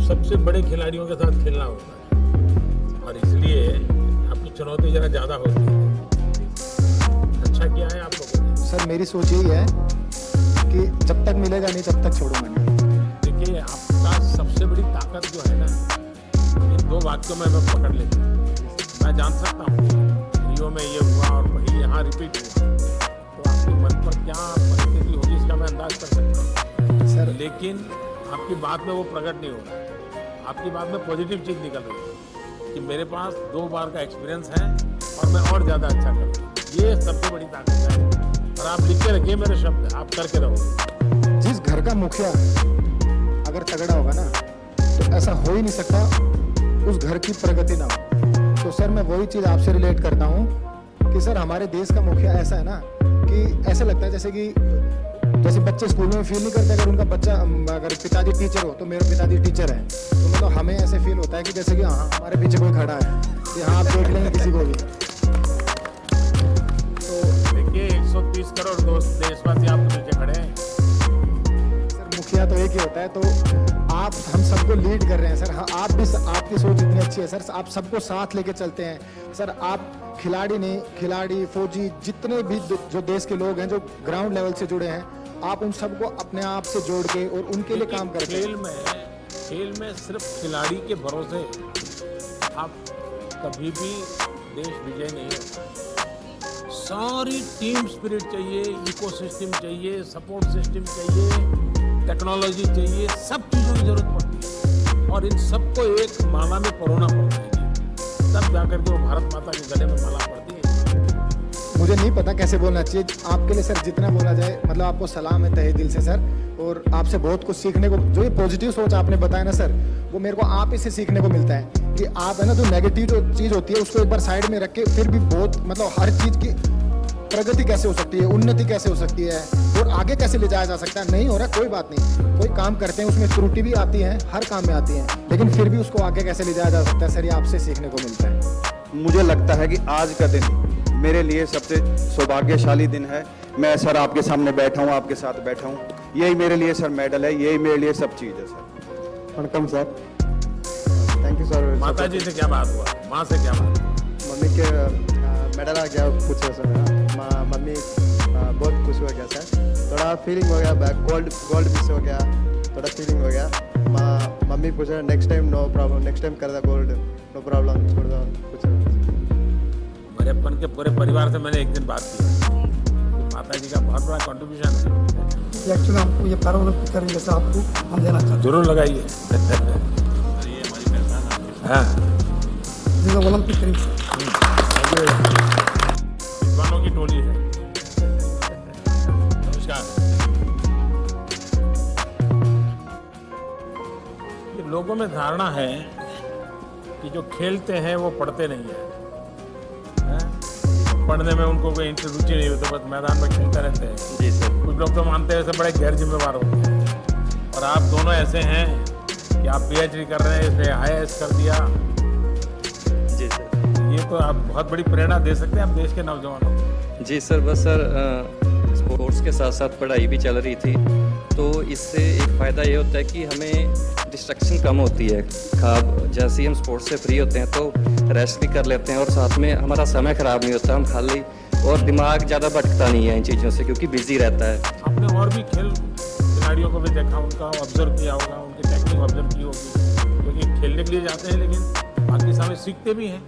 सबसे बड़े खिलाड़ियों के साथ खेलना होता है, और इसलिए आपकी चुनौती जरा ज़्यादा होती है। अच्छा किया है आप लोगों ने। सर मेरी सोच यही है कि जब तक मिलेगा नहीं तब तक छोड़ूंगा नहीं। देखिए, आपका सबसे बड़ी ताकत जो है ना, इन दो वाक्यों में मैं पकड़ लेता हूँ। मैं जान सकता हूँ रियो में ये हुआ और वही यहाँ रिपीट हुआ, तो आपके मन पर क्या परिस्थिति होगी इसका मैं अंदाज कर सकता हूँ सर, लेकिन आपकी बात में वो प्रकट नहीं हो रहा है। आपकी बात में पॉजिटिव चीज़ निकल रही है कि मेरे पास 2 बार का एक्सपीरियंस है और मैं और ज़्यादा अच्छा करूँ। ये सबसे बड़ी ताकत है, और आप लिख के रखिए मेरे शब्द, आप करके रहोगे। जिस घर का मुखिया अगर तगड़ा होगा ना, तो ऐसा हो ही नहीं सकता उस घर की प्रगति ना हो। तो सर मैं वही चीज़ आपसे रिलेट करता हूँ कि सर हमारे देश का मुखिया ऐसा है ना कि ऐसा लगता है जैसे बच्चे स्कूल में फील नहीं करते अगर उनका बच्चा अगर पिताजी टीचर हो तो मेरे पिताजी टीचर हैं, तो मतलब हमें ऐसे फील होता है कि जैसे कि हाँ हमारे पीछे कोई खड़ा है कि हाँ आप देख लेंगे किसी को भी। 130 करोड़ दोस्त देशवासी आपके पीछे खड़े हैं। सर मुखिया तो एक ही होता है, तो आप हम सबको लीड कर रहे हैं सर। हाँ, आप भी, आपकी सोच इतनी अच्छी है सर, आप सबको साथ लेके चलते हैं सर। आप खिलाड़ी नहीं, खिलाड़ी फौजी जितने भी जो देश के लोग हैं जो ग्राउंड लेवल से जुड़े हैं, आप उन सबको अपने आप से जोड़ के और उनके लिए काम करते हैं। खेल में सिर्फ खिलाड़ी के भरोसे आप कभी भी देश विजय नहीं होता। सारी टीम स्पिरिट चाहिए, इकोसिस्टम चाहिए, सपोर्ट सिस्टम चाहिए, टेक्नोलॉजी चाहिए, सब चीज़ों की जरूरत पड़ती है, और इन सबको एक माला में परोना पड़ता है, तब जाकर के वो भारत माता के गले में माला पड़ती है। मुझे नहीं पता कैसे बोलना चाहिए, आपके लिए सर जितना बोला जाए, मतलब आपको सलाम है तहे दिल से सर, और आपसे बहुत कुछ सीखने को, जो ये पॉजिटिव सोच आपने बताया ना सर, वो मेरे को आप ही से सीखने को मिलता है कि आप है ना, जो नेगेटिव जो चीज़ होती है उसको एक बार साइड में रख के फिर भी बहुत मतलब हर चीज़ की प्रगति कैसे हो सकती है, उन्नति कैसे हो सकती है और आगे कैसे ले जाया जा सकता है। नहीं हो रहा कोई बात नहीं, कोई काम करते हैं उसमें त्रुटि भी आती है, हर काम में आती है, लेकिन फिर भी उसको आगे कैसे ले जाया जा सकता है सर, ये आपसे सीखने को मिलता है। मुझे लगता है कि आज का दिन मेरे लिए सबसे सौभाग्यशाली दिन है। मैं सर आपके सामने बैठा हूँ, आपके साथ बैठा हूँ, यही मेरे लिए सर मेडल है, यही मेरे लिए सब चीज़ है sir. Vanakkam sir, thank you sir. माता जी से क्या बात हुआ, माँ से क्या बात? मम्मी के मेडल आ गया, पूछो सर। मम्मी बहुत खुश हो गया सर, थोड़ा फीलिंग हो गया, गोल्ड मिस हो गया, थोड़ा फीलिंग हो गया। मम्मी पूछा next time no problem, next time कर दो गोल्ड, नो प्रॉब्लम, छोड़ दो कुछ। मेरेपन के पूरे परिवार से मैंने एक दिन बात की, माता जी का बहुत बड़ा कंट्रीब्यूशन है। एक्चुअली हमको ये पैरा ओलंपिक करेंगे सर, आपको हम देना चाहते हैं। जरूर लगाइए। हाँ, ओलंपिक करेंगे विद्वानों की टोली है। नमस्कार। ये लोगों में धारणा है कि जो खेलते हैं वो पढ़ते नहीं है, पढ़ने में उनको कोई रुचि नहीं होती, बस मैदान में खेलते रहते हैं। जी सर। कुछ लोग तो मानते हैं ऐसे बड़े गैर जिम्मेवार होते हैं, और आप दोनों ऐसे हैं कि आप PhD कर रहे हैं, इसने IAS कर दिया। जी सर। ये तो आप बहुत बड़ी प्रेरणा दे सकते हैं आप देश के नौजवानों को। जी सर, बस सर स्पोर्ट्स के साथ साथ पढ़ाई भी चल रही थी, तो इससे एक फ़ायदा ये होता है कि हमें डिस्ट्रक्शन कम होती है। खाब जैसे ही हम स्पोर्ट्स से फ्री होते हैं तो रेस्ट भी कर लेते हैं, और साथ में हमारा समय ख़राब नहीं होता, हम खाली और दिमाग ज़्यादा भटकता नहीं है इन चीज़ों से, क्योंकि बिजी रहता है। आपने और भी खिलाड़ियों को भी देखा, उनका ऑब्जर्व किया होगा, उनकी टेक्निक ऑब्जर्व की होगी, क्योंकि खेलने के लिए जाते हैं लेकिन बाकी समय सीखते भी हैं,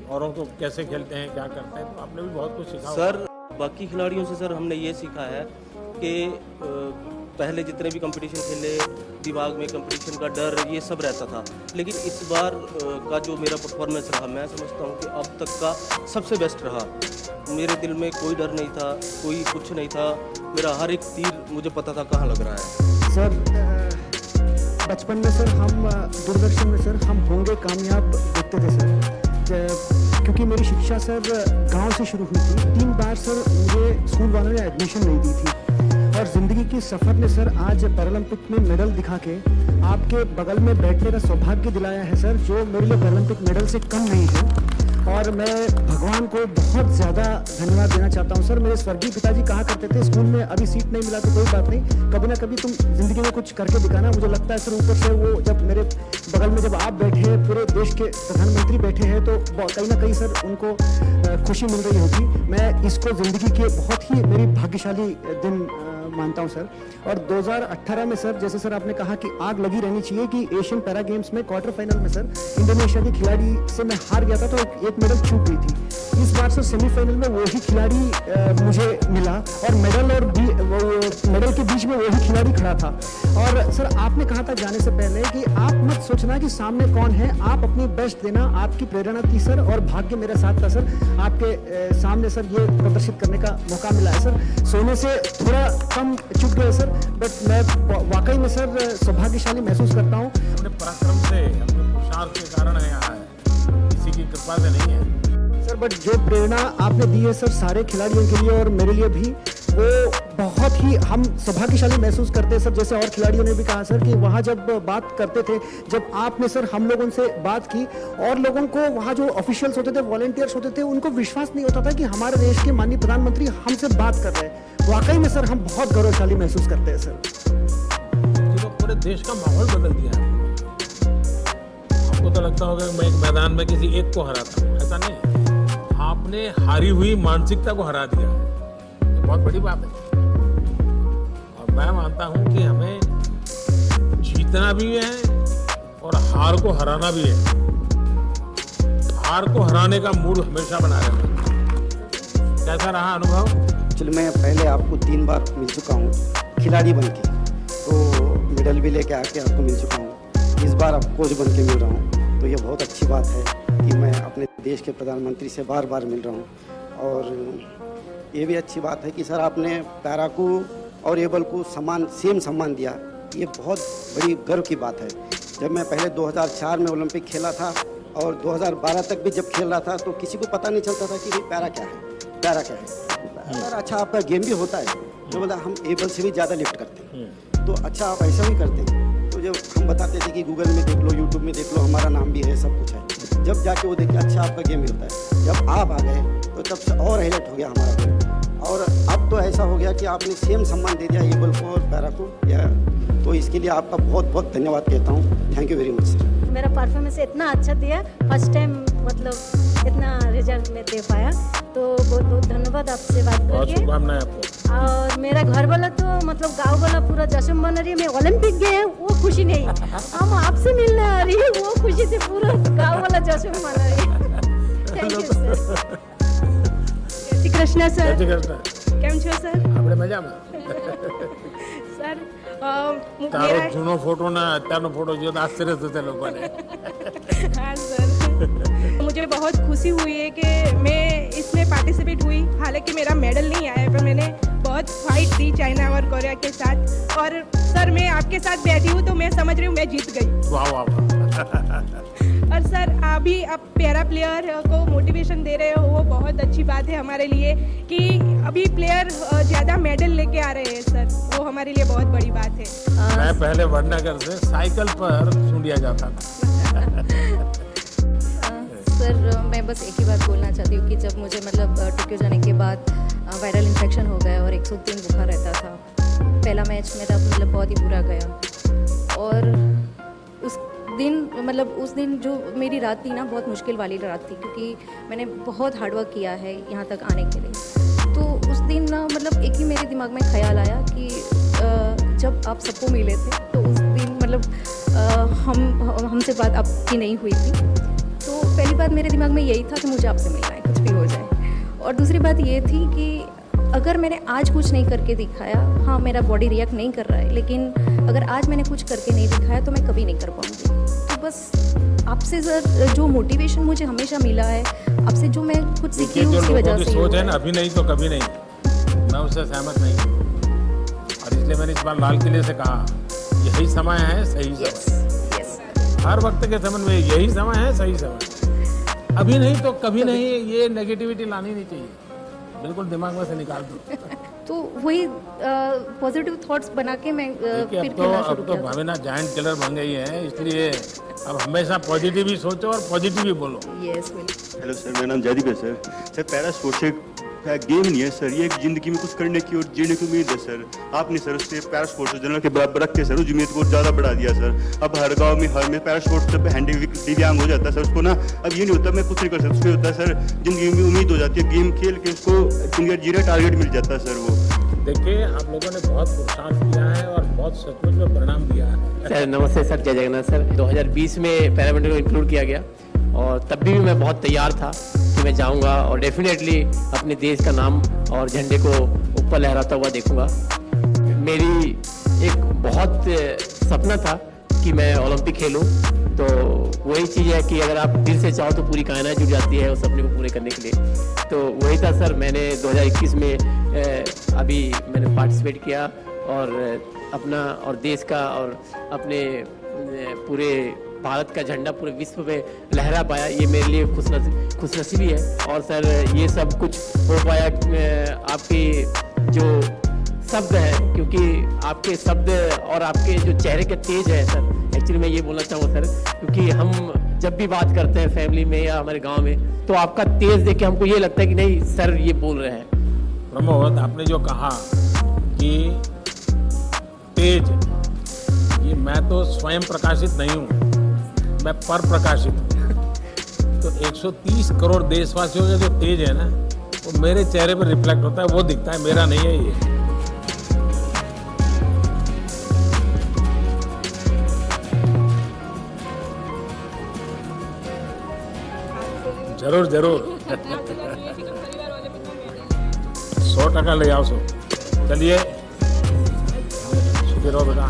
औरों को कैसे खेलते हैं, क्या करते हैं, तो आपने भी बहुत कुछ सीखा सर। बाकी खिलाड़ियों से सर हमने ये सीखा है कि पहले जितने भी कंपटीशन खेले दिमाग में कंपटीशन का डर ये सब रहता था, लेकिन इस बार का जो मेरा परफॉर्मेंस रहा मैं समझता हूँ कि अब तक का सबसे बेस्ट रहा। मेरे दिल में कोई डर नहीं था, कोई कुछ नहीं था, मेरा हर एक तीर मुझे पता था कहाँ लग रहा है। सर बचपन में सर हम दूरदर्शन में सर हम होंगे कामयाब देखते थे सर, क्योंकि मेरी शिक्षा सर गांव से शुरू हुई थी। 3 बार सर मुझे स्कूल वालों ने एडमिशन नहीं दी थी, और ज़िंदगी के सफ़र ने सर आज पैरालंपिक में मेडल दिखा के आपके बगल में बैठने का सौभाग्य दिलाया है सर, जो मेरे लिए पैरालंपिक मेडल से कम नहीं है। और मैं भगवान को बहुत ज़्यादा धन्यवाद देना चाहता हूँ सर। मेरे स्वर्गीय पिताजी कहा करते थे, स्कूल में अभी सीट नहीं मिला तो कोई बात नहीं, कभी ना कभी तुम ज़िंदगी में कुछ करके दिखाना। मुझे लगता है सर ऊपर से वो जब मेरे बगल में जब आप बैठे हैं, पूरे देश के प्रधानमंत्री बैठे हैं, तो कहीं ना कहीं सर उनको खुशी मिल रही होगी। मैं इसको ज़िंदगी के बहुत ही मेरी भाग्यशाली दिन मानता हूं सर। और 2018 में सर, जैसे सर आपने कहा कि आग लगी रहनी चाहिए कि एशियन पैरा गेम्स में क्वार्टर फाइनल में सर इंडोनेशिया के खिलाड़ी से मैं हार गया था, तो एक मेडल छूट गई थी। इस बार सर सेमीफाइनल में वही खिलाड़ी मुझे मिला, और मेडल के बीच में वही खिलाड़ी खड़ा था। और सर आपने कहा था जाने से पहले कि आप मत सोचना कि सामने कौन है, आप अपनी बेस्ट देना, आपकी प्रेरणा थी सर, और भाग्य मेरे साथ था सर। आपके सामने सर ये प्रदर्शित करने का मौका मिला है सर। सोने से थोड़ा कम चुक गए सर, बट मैं वाकई में सर सौभाग्यशाली महसूस करता हूँ। अपने पराक्रम से, अपने पुरुषार्थ के कारण है यहाँ है, किसी की कृपा से नहीं है सर। बट जो प्रेरणा आपने दी है सर सारे खिलाड़ियों के लिए और मेरे लिए भी, वो बहुत ही हम सौभाग्यशाली महसूस करते हैं सर। जैसे और खिलाड़ियों ने भी कहा सर कि वहाँ जब बात करते थे, जब आपने सर हम लोगों से बात की, और लोगों को वहाँ जो ऑफिशियल्स होते थे, वॉलंटियर्स होते थे, उनको विश्वास नहीं होता था कि हमारे देश के माननीय प्रधानमंत्री हमसे बात कर रहे हैं। वाकई में सर हम बहुत गौरवशाली महसूस करते हैं सर। जो पूरे देश का माहौल बदल दिया है। आपको तो लगता होगा कि मैं एक मैदान में किसी एक को हराता हूँ, ऐसा नहीं। आपने हारी हुई मानसिकता को हरा दिया, ये बहुत बड़ी बात है। और मैं मानता हूँ कि हमें जीतना भी है और हार को हराना भी है। हार को हराने का मूड हमेशा बना रहना। कैसा रहा अनुभव? चलो, मैं पहले आपको 3 बार मिल चुका हूँ खिलाड़ी बन के, तो मेडल भी लेके आके आपको मिल चुका हूँ। इस बार आप कोच बन के मिल रहा हूँ, तो ये बहुत अच्छी बात है कि मैं अपने देश के प्रधानमंत्री से बार बार मिल रहा हूँ। और ये भी अच्छी बात है कि सर आपने पैरा को और एबल को सेम सम्मान दिया, ये बहुत बड़ी गर्व की बात है। जब मैं पहले 2004 में ओलंपिक खेला था और 2012 तक भी जब खेल रहा था, तो किसी को पता नहीं चलता था कि भाई पैरा क्या है, पैरा क्या है। सर अच्छा आपका गेम भी होता है, जो मतलब हम एबल से भी ज़्यादा लिफ्ट करते हैं, तो अच्छा आप ऐसा भी करते हैं। तो जब हम बताते थे कि गूगल में देख लो, यूट्यूब में देख लो, हमारा नाम भी है, सब कुछ है, जब जाके वो देखे अच्छा आपका गेम भी होता है। जब आप आ गए तो तब से और हाईलाइट हो गया हमारा गेम, और अब तो ऐसा हो गया कि आपने सेम सम्मान दे दिया एबल को और पैरा को, तो इसके लिए आपका बहुत बहुत धन्यवाद कहता हूँ। Thank you very much sir. मेरा परफॉर्मेंस इतना अच्छा दिया, फर्स्ट टाइम मतलब इतना रिजल्ट में दे पाया, तो बहुत बहुत धन्यवाद आपसे बात करके। शुभकामनाएं आपको। और मेरा घर वाला तो मतलब गांव वाला पूरा जश्न मना रही है। मैं ओलंपिक गए वो खुशी नहीं, हम आपसे मिलने आ रही है वो खुशी से पूरा गांव वाला जश्न मना रही है। Thank you sir. जय श्री कृष्ण सर। जय श्री कृष्ण। કેમ છો સર? આપણે મજામાં. સર તારો જૂનો ફોટો ના અત્યારનો ફોટો જો તો આશ્ચર્ય થશે લોકોને. हाँ सर, मुझे बहुत खुशी हुई है कि मैं इसमें पार्टिसिपेट हुई। हालांकि मेरा मेडल नहीं आया, पर मैंने बहुत फाइट दी चाइना और कोरिया के साथ। और सर मैं आपके साथ बैठी हूँ तो मैं समझ रही हूँ मैं जीत गई। वाह वाह वाह। और सर अभी आप पैरा प्लेयर को मोटिवेशन दे रहे हो, वो बहुत अच्छी बात है हमारे लिए कि अभी प्लेयर ज़्यादा मेडल लेके आ रहे हैं सर, वो हमारे लिए बहुत बड़ी बात है। मैं पहले वडनगर से साइकिल पर सुंडिया जाता था। सर मैं बस एक ही बात बोलना चाहती हूँ कि जब मुझे मतलब टोक्यो जाने के बाद वायरल इन्फेक्शन हो गया और 103 बुखार रहता था, पहला मैच मेरा मतलब बहुत ही बुरा गया। और उस दिन जो मेरी रात थी ना, बहुत मुश्किल वाली रात थी, क्योंकि मैंने बहुत हार्डवर्क किया है यहाँ तक आने के लिए। तो उस दिन ना मतलब एक ही मेरे दिमाग में ख्याल आया कि जब आप सबको मिले थे तो उस दिन मतलब हमसे बात आपकी नहीं हुई थी, तो पहली बात मेरे दिमाग में यही था कि मुझे आपसे मिलना है, कुछ भी हो जाए। और दूसरी बात ये थी कि अगर मैंने आज कुछ नहीं करके दिखाया, हाँ मेरा बॉडी रिएक्ट नहीं कर रहा है, लेकिन अगर आज मैंने कुछ करके नहीं दिखाया तो मैं कभी नहीं कर पाऊँगी। तो बस आपसे सर जो मोटिवेशन मुझे हमेशा मिला है, आपसे जो मैं खुद सीखी हूँ उसकी वजह से सोच है ना, अभी नहीं तो कभी नहीं, मैं उससे सहमत नहीं हूँ। और इसलिए मैंने इस बार लाल किले से कहा यही समय है, सही समय। हर वक्त के समय में यही समय है, सही समय। अभी नहीं तो कभी नहीं, ये नेगेटिविटी लानी नहीं चाहिए, बिल्कुल दिमाग में से निकाल दो। तो वही पॉजिटिव थॉट्स बना के मैं फिर खेलना शुरू किया। अब तो भावना जायंट किलर बन गई है, इसलिए अब हमेशा पॉजिटिव ही सोचो और पॉजिटिव ही बोलो। यस हेलो सर, मेरा नाम जयदीप है सर। सर पैरा स्पोर्ट्स एक गेम नहीं है सर, ये एक जिंदगी में कुछ करने की और जीने की उम्मीद है सर। आपने सर उससे पैरा स्पोर्ट्स जनरल के बराबर रख के सर उस उम्मीद को ज़्यादा बढ़ा दिया सर। अब हर गांव में हर में पैरा स्पोर्ट्स सब दिव्यांग हो जाता है सर, उसको ना अब ये नहीं होता मैं कुछ नहीं कर सकता, उसमें होता है सर जिंदगी में उम्मीद हो जाती है, गेम खेल के उसको जीरो टारगेट मिल जाता है सर। वो देखिए आप लोगों ने बहुत पुरुषार्थ किया है और बहुत सचमुच में परिणाम दिया है। सर नमस्ते सर, जय जगन्नाथ सर। 2020 में पैरामिलिट्री को इंक्लूड किया गया और तब भी मैं बहुत तैयार था कि मैं जाऊंगा और डेफिनेटली अपने देश का नाम और झंडे को ऊपर लहराता हुआ देखूंगा। मेरी एक बहुत सपना था कि मैं ओलंपिक खेलूं, तो वही चीज़ है कि अगर आप दिल से चाहो तो पूरी कायनात जुट जाती है उस सपने को पूरे करने के लिए। तो वही था सर, मैंने 2021 में अभी मैंने पार्टिसिपेट किया और अपना और देश का और अपने पूरे भारत का झंडा पूरे विश्व में लहरा पाया, ये मेरे लिए खुशनसीबी है। और सर ये सब कुछ हो पाया आपके जो शब्द है, क्योंकि आपके शब्द और आपके जो चेहरे के तेज है सर, एक्चुअली मैं ये बोलना चाहूँगा सर, क्योंकि हम जब भी बात करते हैं फैमिली में या हमारे गांव में, तो आपका तेज देख के हमको ये लगता है कि नहीं सर ये बोल रहे हैं। प्रमोद, आपने जो कहा कि तेज, ये मैं तो स्वयं प्रकाशित नहीं हूँ, मैं पर प्रकाशित हूँ। तो 130 करोड़ देशवासियों का जो तेज है ना, वो मेरे चेहरे पर रिफ्लेक्ट होता है, वो दिखता है, मेरा नहीं है ये। जरूर जरूर 100% ले आओ सो। चलिए सुखी रहो बेटा।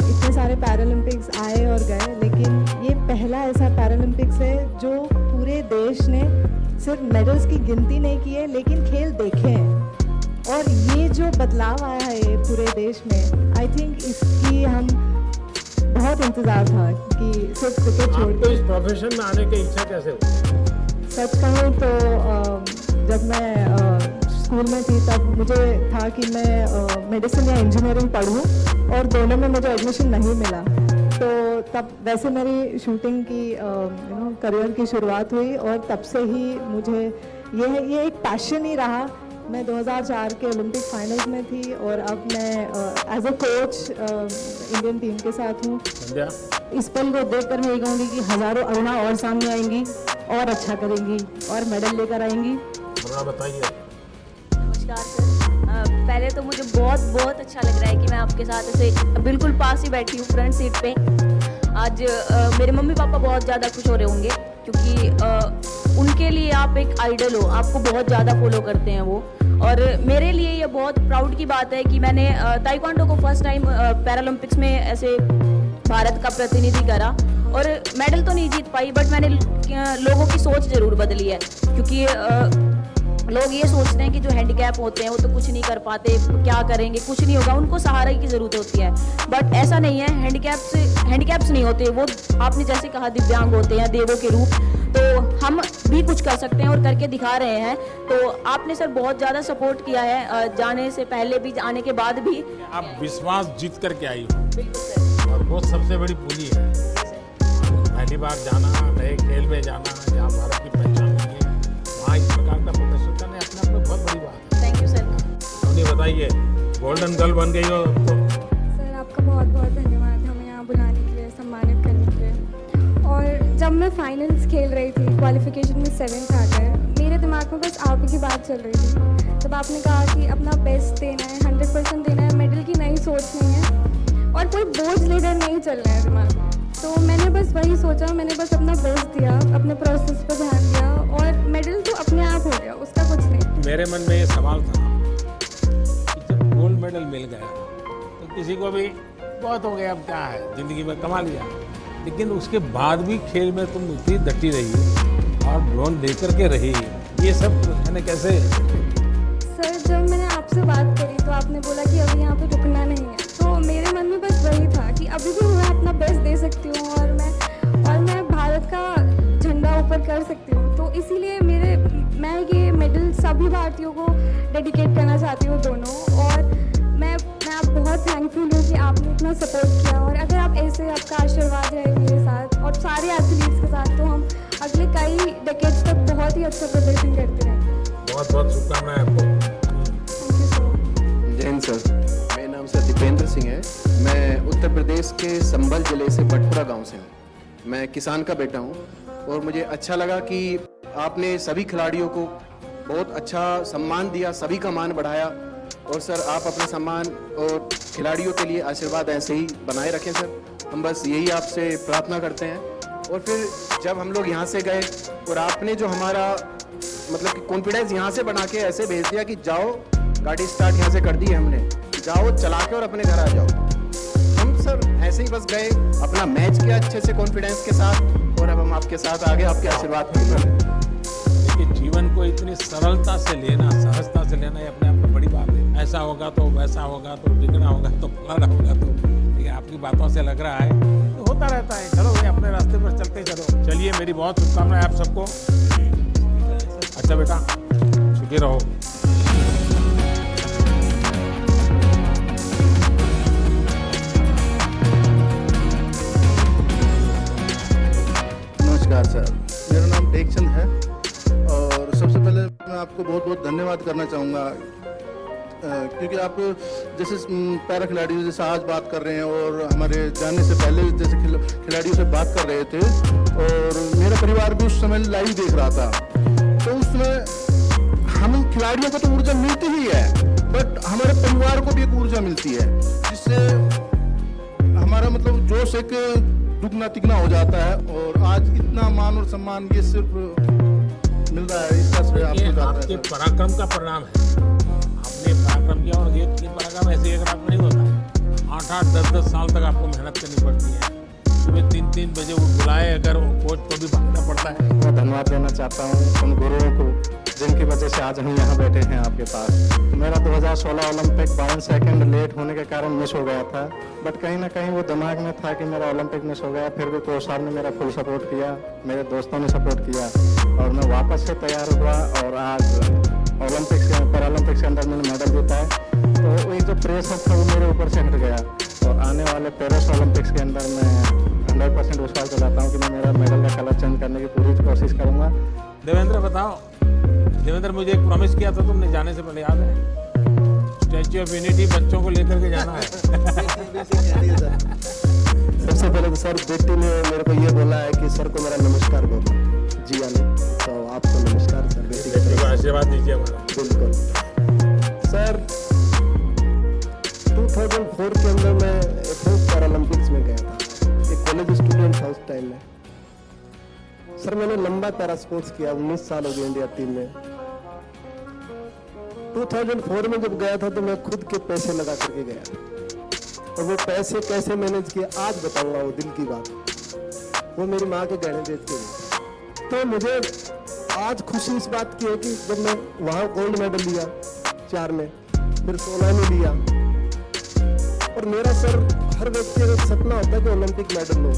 इतने सारे पैरालंपिक्स आए और गए, लेकिन ये पहला ऐसा पैरालंपिक्स है जो पूरे देश ने सिर्फ मेडल्स की गिनती नहीं की है लेकिन खेल देखे हैं। और ये जो बदलाव आया है पूरे देश में, आई थिंक इसकी हम बहुत इंतज़ार था कि सिर्फ क्रिकेट छोड़ के इस प्रोफेशन में आने की इच्छा कैसे हुई? सच कहूँ तो जब मैं स्कूल में थी तब मुझे था कि मैं मेडिसिन या इंजीनियरिंग पढ़ूँ, और दोनों में मुझे एडमिशन नहीं मिला। तो तब वैसे मेरी शूटिंग की करियर की शुरुआत हुई, और तब से ही मुझे ये एक पैशन ही रहा। मैं 2004 के ओलंपिक फाइनल्स में थी, और अब मैं as a coach Indian team के साथ हूँ। इस पल को देखकर मैं ये कहूँगी कि हज़ारों अरुणा और सामने आएंगी और अच्छा करेंगी और मेडल लेकर आएंगी। बताइए। नमस्कार सर, पहले तो मुझे बहुत अच्छा लग रहा है कि मैं आपके साथ ऐसे बिल्कुल पास ही बैठी हूँ फ्रंट सीट पे। आज मेरे मम्मी पापा बहुत ज़्यादा खुश हो रहे होंगे, क्योंकि उनके लिए आप एक आइडल हो, आपको बहुत ज़्यादा फॉलो करते हैं वो। और मेरे लिए ये बहुत प्राउड की बात है कि मैंने ताइक्वांडो को फर्स्ट टाइम पैरालंपिक्स में ऐसे भारत का प्रतिनिधि करा, और मेडल तो नहीं जीत पाई, बट मैंने लोगों की सोच ज़रूर बदली है। क्योंकि लोग ये सोचते हैं कि जो हैंडीकैप होते हैं वो तो कुछ नहीं कर पाते, क्या करेंगे, कुछ नहीं होगा, उनको सहारे की ज़रूरत होती है। बट ऐसा नहीं है, हैंडीकैप्स नहीं होते, वो आपने जैसे कहा दिव्यांग होते हैं, देवों के रूप। तो हम भी कुछ कर सकते हैं और करके दिखा रहे हैं। तो आपने सर बहुत ज़्यादा सपोर्ट किया है, जाने से पहले भी, आने के बाद भी। आप विश्वास जीत करके आई हो, और वो सबसे बड़ी पूंजी है। पहली बार जाना, नए खेल में जाना, जहाँ भारत की पहचान नहीं है, वहाँ इस प्रकार का प्रदर्शन करने अपने आप में बहुत बड़ी बात है। Thank you sir. उन्हें बताइए, गोल्डन गर्ल बन गई हो तो। सर आपका बहुत धन्यवाद हमें यहाँ बुलाने के लिए, सम्मानित करने के लिए। और जब मैं फाइनल्स खेल रही थी, क्वालिफिकेशन में 7th आ गए, मेरे दिमाग में बस आप ही की बात चल रही थी। जब आपने कहा कि अपना बेस्ट देना है, 100% देना है, मेडल की नई सोच नहीं है और कोई बोझ लेकर नहीं चल रहा है दिमाग में। तो मैंने बस वही सोचा, मैंने बस अपना बेस्ट दिया, अपने प्रोसेस पर ध्यान दिया और मेडल तो अपने आप हो गया, उसका कुछ नहीं। मेरे मन में ये सवाल था कि जब गोल्ड मेडल मिल गया तो किसी को भी बहुत हो गया, अब क्या है, ज़िंदगी में कमा लिया, लेकिन उसके बाद भी खेल में तुम उतनी डटी रही और ब्रोंज लेकर के रही, ये सब मैंने कैसे? सर जब मैंने आपसे बात करी तो आपने बोला कि अभी यहाँ पे रुकना नहीं है, तो मेरे मन में बस वही था कि अभी भी मैं अपना बेस्ट दे सकती हूँ और मैं भारत का झंडा ऊपर कर सकती हूँ। तो इसीलिए मैं ये मेडल सभी भारतीयों को डेडिकेट करना चाहती हूँ दोनों, और मैं आप बहुत थैंकफुल हूँ कि आपने इतना सपोर्ट किया, और अगर आप ऐसे आपका आशीर्वाद रहे मेरे साथ और सारे एथलीट्स के साथ तो हम अगले कई डेकेड्स तक बहुत ही अच्छा प्रदर्शन करते रहेंगे। बहुत बहुत शुभकामनाएं आपको। जय हिंद सर, मेरा नाम सर दीपेंद्र सिंह है। मैं उत्तर प्रदेश के संभल जिले से बटपुरा गांव से हूँ। मैं किसान का बेटा हूँ और मुझे अच्छा लगा कि आपने सभी खिलाड़ियों को बहुत अच्छा सम्मान दिया, सभी का मान बढ़ाया, और सर आप अपना सम्मान और खिलाड़ियों के लिए आशीर्वाद ऐसे ही बनाए रखें सर। हम बस यही आपसे प्रार्थना करते हैं। और फिर जब हम लोग यहाँ से गए और आपने जो हमारा मतलब कि कॉन्फिडेंस यहाँ से बना के ऐसे भेज दिया कि जाओ, गाड़ी स्टार्ट यहाँ से कर दी है हमने, जाओ चला के और अपने घर आ जाओ। हम सर ऐसे ही बस गए, अपना मैच किया अच्छे से कॉन्फिडेंस के साथ, और अब हम आपके साथ आगे आपके आशीर्वाद मिल। देखिए जीवन को इतनी सरलता से लेना, सहजता से लेना, ये अपने आप में बड़ी बात है। ऐसा होगा तो वैसा होगा तो बिगड़ा होगा तो फलाना होगा तो, ये आपकी बातों से लग रहा है तो होता रहता है। चलो भाई अपने रास्ते पर चलते चलो। चलिए मेरी बहुत शुभकामनाएं आप सबको। अच्छा बेटा सुखी रहो। नमस्कार सर, मेरा नाम टेकचंद है और सबसे पहले मैं आपको बहुत बहुत धन्यवाद करना चाहूँगा, क्योंकि आप जैसे पैरा खिलाड़ियों जैसे आज बात कर रहे हैं और हमारे जाने से पहले जैसे खिलाड़ियों से बात कर रहे थे, और मेरा परिवार भी उस समय लाइव देख रहा था, तो उस समय हम खिलाड़ियों को तो ऊर्जा मिलती ही है, बट हमारे परिवार को भी एक ऊर्जा मिलती है, जिससे हमारा मतलब जोश एक दुगना तिगना हो जाता है। और आज इतना मान और सम्मान ये सिर्फ मिल रहा है, इसका श्रेय आपके पराक्रम का परिणाम है। आपने पराक्रम किया, और ये पराक्रम ऐसे एक रात में नहीं होता, 8-8, 10-10 साल तक आपको मेहनत करनी पड़ती है। सुबह 3-3 बजे वो बुलाए अगर कोच तो भी भागना पड़ता है। मैं धन्यवाद देना चाहता हूँ उन गुरुओं को जिनकी वजह से आज हम यहाँ बैठे हैं आपके पास। मेरा 2016 ओलंपिक 52 सेकंड लेट होने के कारण मिस हो गया था, बट कहीं ना कहीं वो दिमाग में था कि मेरा ओलंपिक मिस हो गया। फिर भी कोच साहब ने मेरा फुल सपोर्ट किया, मेरे दोस्तों ने सपोर्ट किया, और मैं वापस से तैयार हुआ और आज ओलंपिक्स के पैरालंपिक्स के अंदर मैंने मेडल जीता है। तो एक जो प्रेशर था वो मेरे ऊपर से हट गया, और आने वाले पेरिस ओलंपिक्स के अंदर मैं 100% विश्वास दिलाता हूँ कि मैं मेरा मेडल का कलर चेंज करने की पूरी कोशिश करूँगा। देवेंद्र बताओ, देवेंद्र मुझे एक प्रॉमिस किया था तुमने जाने से पहले, याद है? स्टैच्यू ऑफ यूनिटी बच्चों को लेकर के जाना है। सबसे पहले तो सर बेटी ने मेरे को ये बोला है कि सर को मेरा नमस्कार बोलो, जिया ने, तो आपको नमस्कार सर, बेटी को आशीर्वाद दीजिए हमारा। बिल्कुल सर, 2004 के अंदर मैं एथेंस पैरालंपिक्स में गया था, एक कॉलेज स्टूडेंट था उस टाइम में। सर मैंने लंबा पैरा स्पोर्ट्स किया, 19 साल हो गए इंडिया टीम में। 2004 में जब गया था तो मैं खुद के पैसे लगा करके गया था, और वो पैसे कैसे मैनेज किए आज बताऊंगा, वो दिल की बात। वो मेरी माँ के गहने बेच के गए। तो मुझे आज खुशी इस बात की है कि जब मैं वहाँ गोल्ड मेडल लिया 4 में, फिर 16 में लिया, और मेरा सर हर व्यक्ति का एक सपना होता है कि ओलंपिक मेडल लो।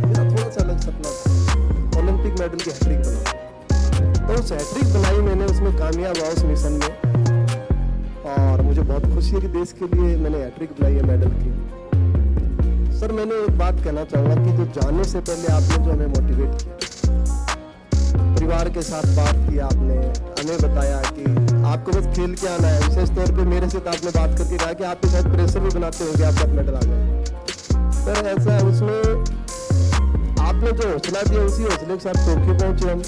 मेरा थोड़ा सा अलग सपना था, ओलंपिक मेडल की हैट्रिक बनाई। तो उस हैट्रिक बनाई मैंने, उसमें कामयाब हुआ उस मिशन में, और मुझे बहुत खुशी है कि देश के लिए मैंने हैट्रिक बनाई है मेडल की। सर मैंने एक बात कहना चाहूँगा कि जो जाने से पहले आपने जो हमें मोटिवेट किया, परिवार के साथ बात की आपने, हमें बताया कि आपको बस खेल के आना है। विशेष तौर पे मेरे से तो आपने बात करके कहा कि आपके साथ प्रेशर भी बनाते होंगे, आपका मेडल आ गया। सर ऐसा है, उसमें आपने जो हौसला दिया उसी हौसले के साथ टोक्यो पहुंचे हम,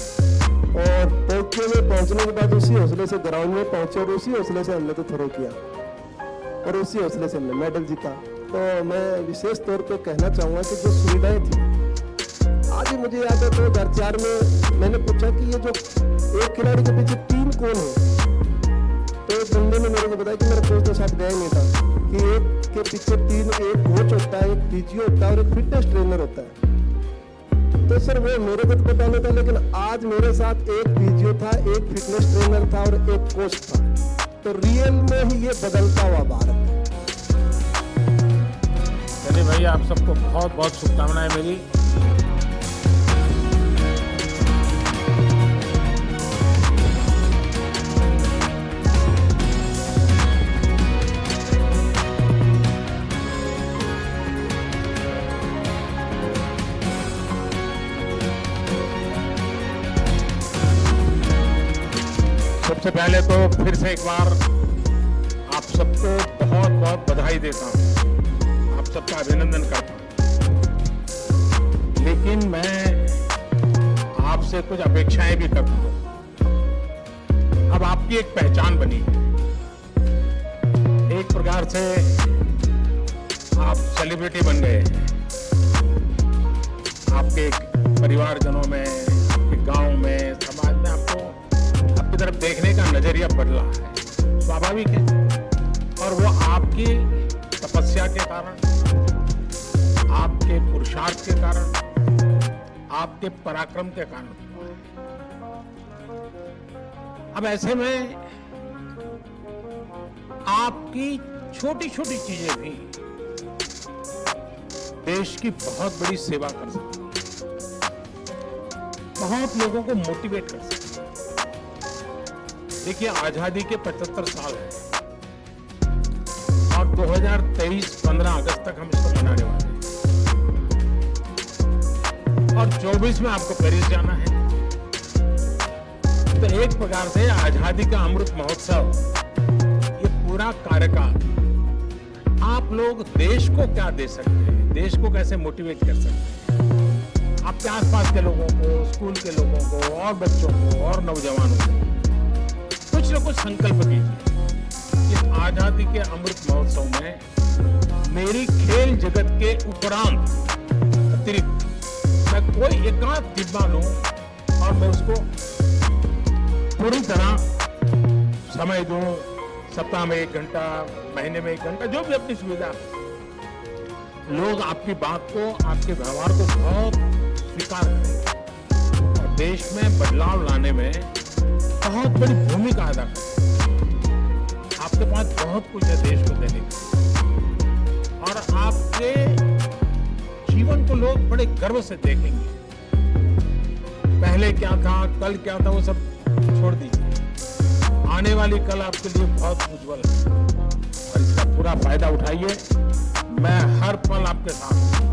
और टोक्यो में पहुंचने के बाद उसी हौसले से ग्राउंड में पहुंचे, और उसी हौसले से हमने तो थ्रो किया, और उसी हौसले से हमने मेडल जीता। तो मैं विशेष तौर पे कहना चाहूँगा कि जो सुविधाएं थी आज ही मुझे याद है 2004 में मैंने पूछा कि ये जो एक खिलाड़ी के पीछे टीम कौन है, तो एक बंदे ने मेरे को बताया कि मेरा कोच तो साथ गया ही नहीं था, कि एक के पीछे तीन, एक कोच होता है, एक फिजियो होता है और एक फिटनेस ट्रेनर होता है। तो सर वो मेरे को तो पता नहीं था, लेकिन आज मेरे साथ एक फिजियो था, एक फिटनेस ट्रेनर था और एक कोच था। तो रियल में ही ये बदलता हुआ भारत है। चलिए भाई, आप सबको बहुत बहुत शुभकामनाएं मेरी। सबसे पहले तो फिर से एक बार आप सबको बहुत बहुत बधाई देता हूँ, आप सबका अभिनंदन करता हूँ। लेकिन मैं आपसे कुछ अपेक्षाएं भी करता हूँ। अब आपकी एक पहचान बनी है, एक प्रकार से आप सेलिब्रिटी बन गए हैं। आपके परिवारजनों में, आपके गांव में, समाज में आपको आपकी तरफ देखने का नजरिया बदला है, स्वाभाविक है। और वो आपकी तपस्या के कारण, आपके पुरुषार्थ के कारण, आपके पराक्रम के कारण। अब ऐसे में आपकी छोटी छोटी चीजें भी देश की बहुत बड़ी सेवा कर सकती हैं, बहुत लोगों को मोटिवेट कर सकती हैं। देखिए, आजादी के 75 साल हैं और 2023 15 अगस्त तक हम इसको मनाने वाले हैं और 24 में आपको पेरिस जाना है। तो एक प्रकार से आजादी का अमृत महोत्सव, ये पूरा कार्यकाल आप लोग देश को क्या दे सकते हैं, देश को कैसे मोटिवेट कर सकते हैं, आपके आसपास के लोगों को, स्कूल के लोगों को और बच्चों को और नौजवानों को कुछ न कुछ संकल्प कीजिए कि आजादी के अमृत महोत्सव में मेरी खेल जगत के उपरांत अतिरिक्त मैं कोई एकांत डिब्बा लूं और मैं उसको पूरी तरह समय दूं, सप्ताह में 1 घंटा, महीने में 1 घंटा, जो भी अपनी सुविधा। लोग आपकी बात को, आपके व्यवहार को बहुत स्वीकार करें और देश में बदलाव लाने में बहुत बड़ी भूमिका अदा करें। आपके पास बहुत कुछ है देश को देने के और आपके जीवन को लोग बड़े गर्व से देखेंगे। पहले क्या था, कल क्या था, वो सब छोड़ दीजिए। आने वाली कल आपके लिए बहुत उज्जवल है और इसका पूरा फायदा उठाइए। मैं हर पल आपके साथ हूं।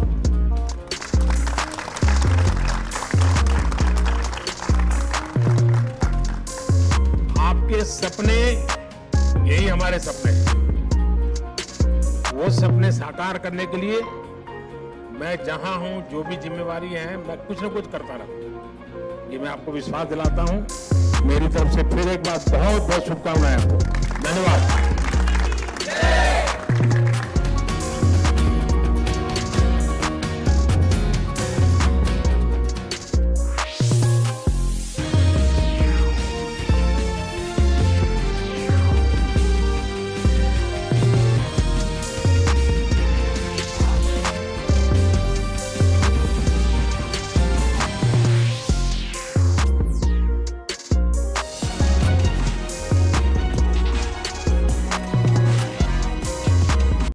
आपके सपने, यही हमारे सपने हैं। वो सपने साकार करने के लिए मैं जहां हूं, जो भी जिम्मेवारी है, मैं कुछ न कुछ करता रहूं। ये मैं आपको विश्वास दिलाता हूं। मेरी तरफ से फिर एक बार बहुत बहुत शुभकामनाएं आपको। धन्यवाद।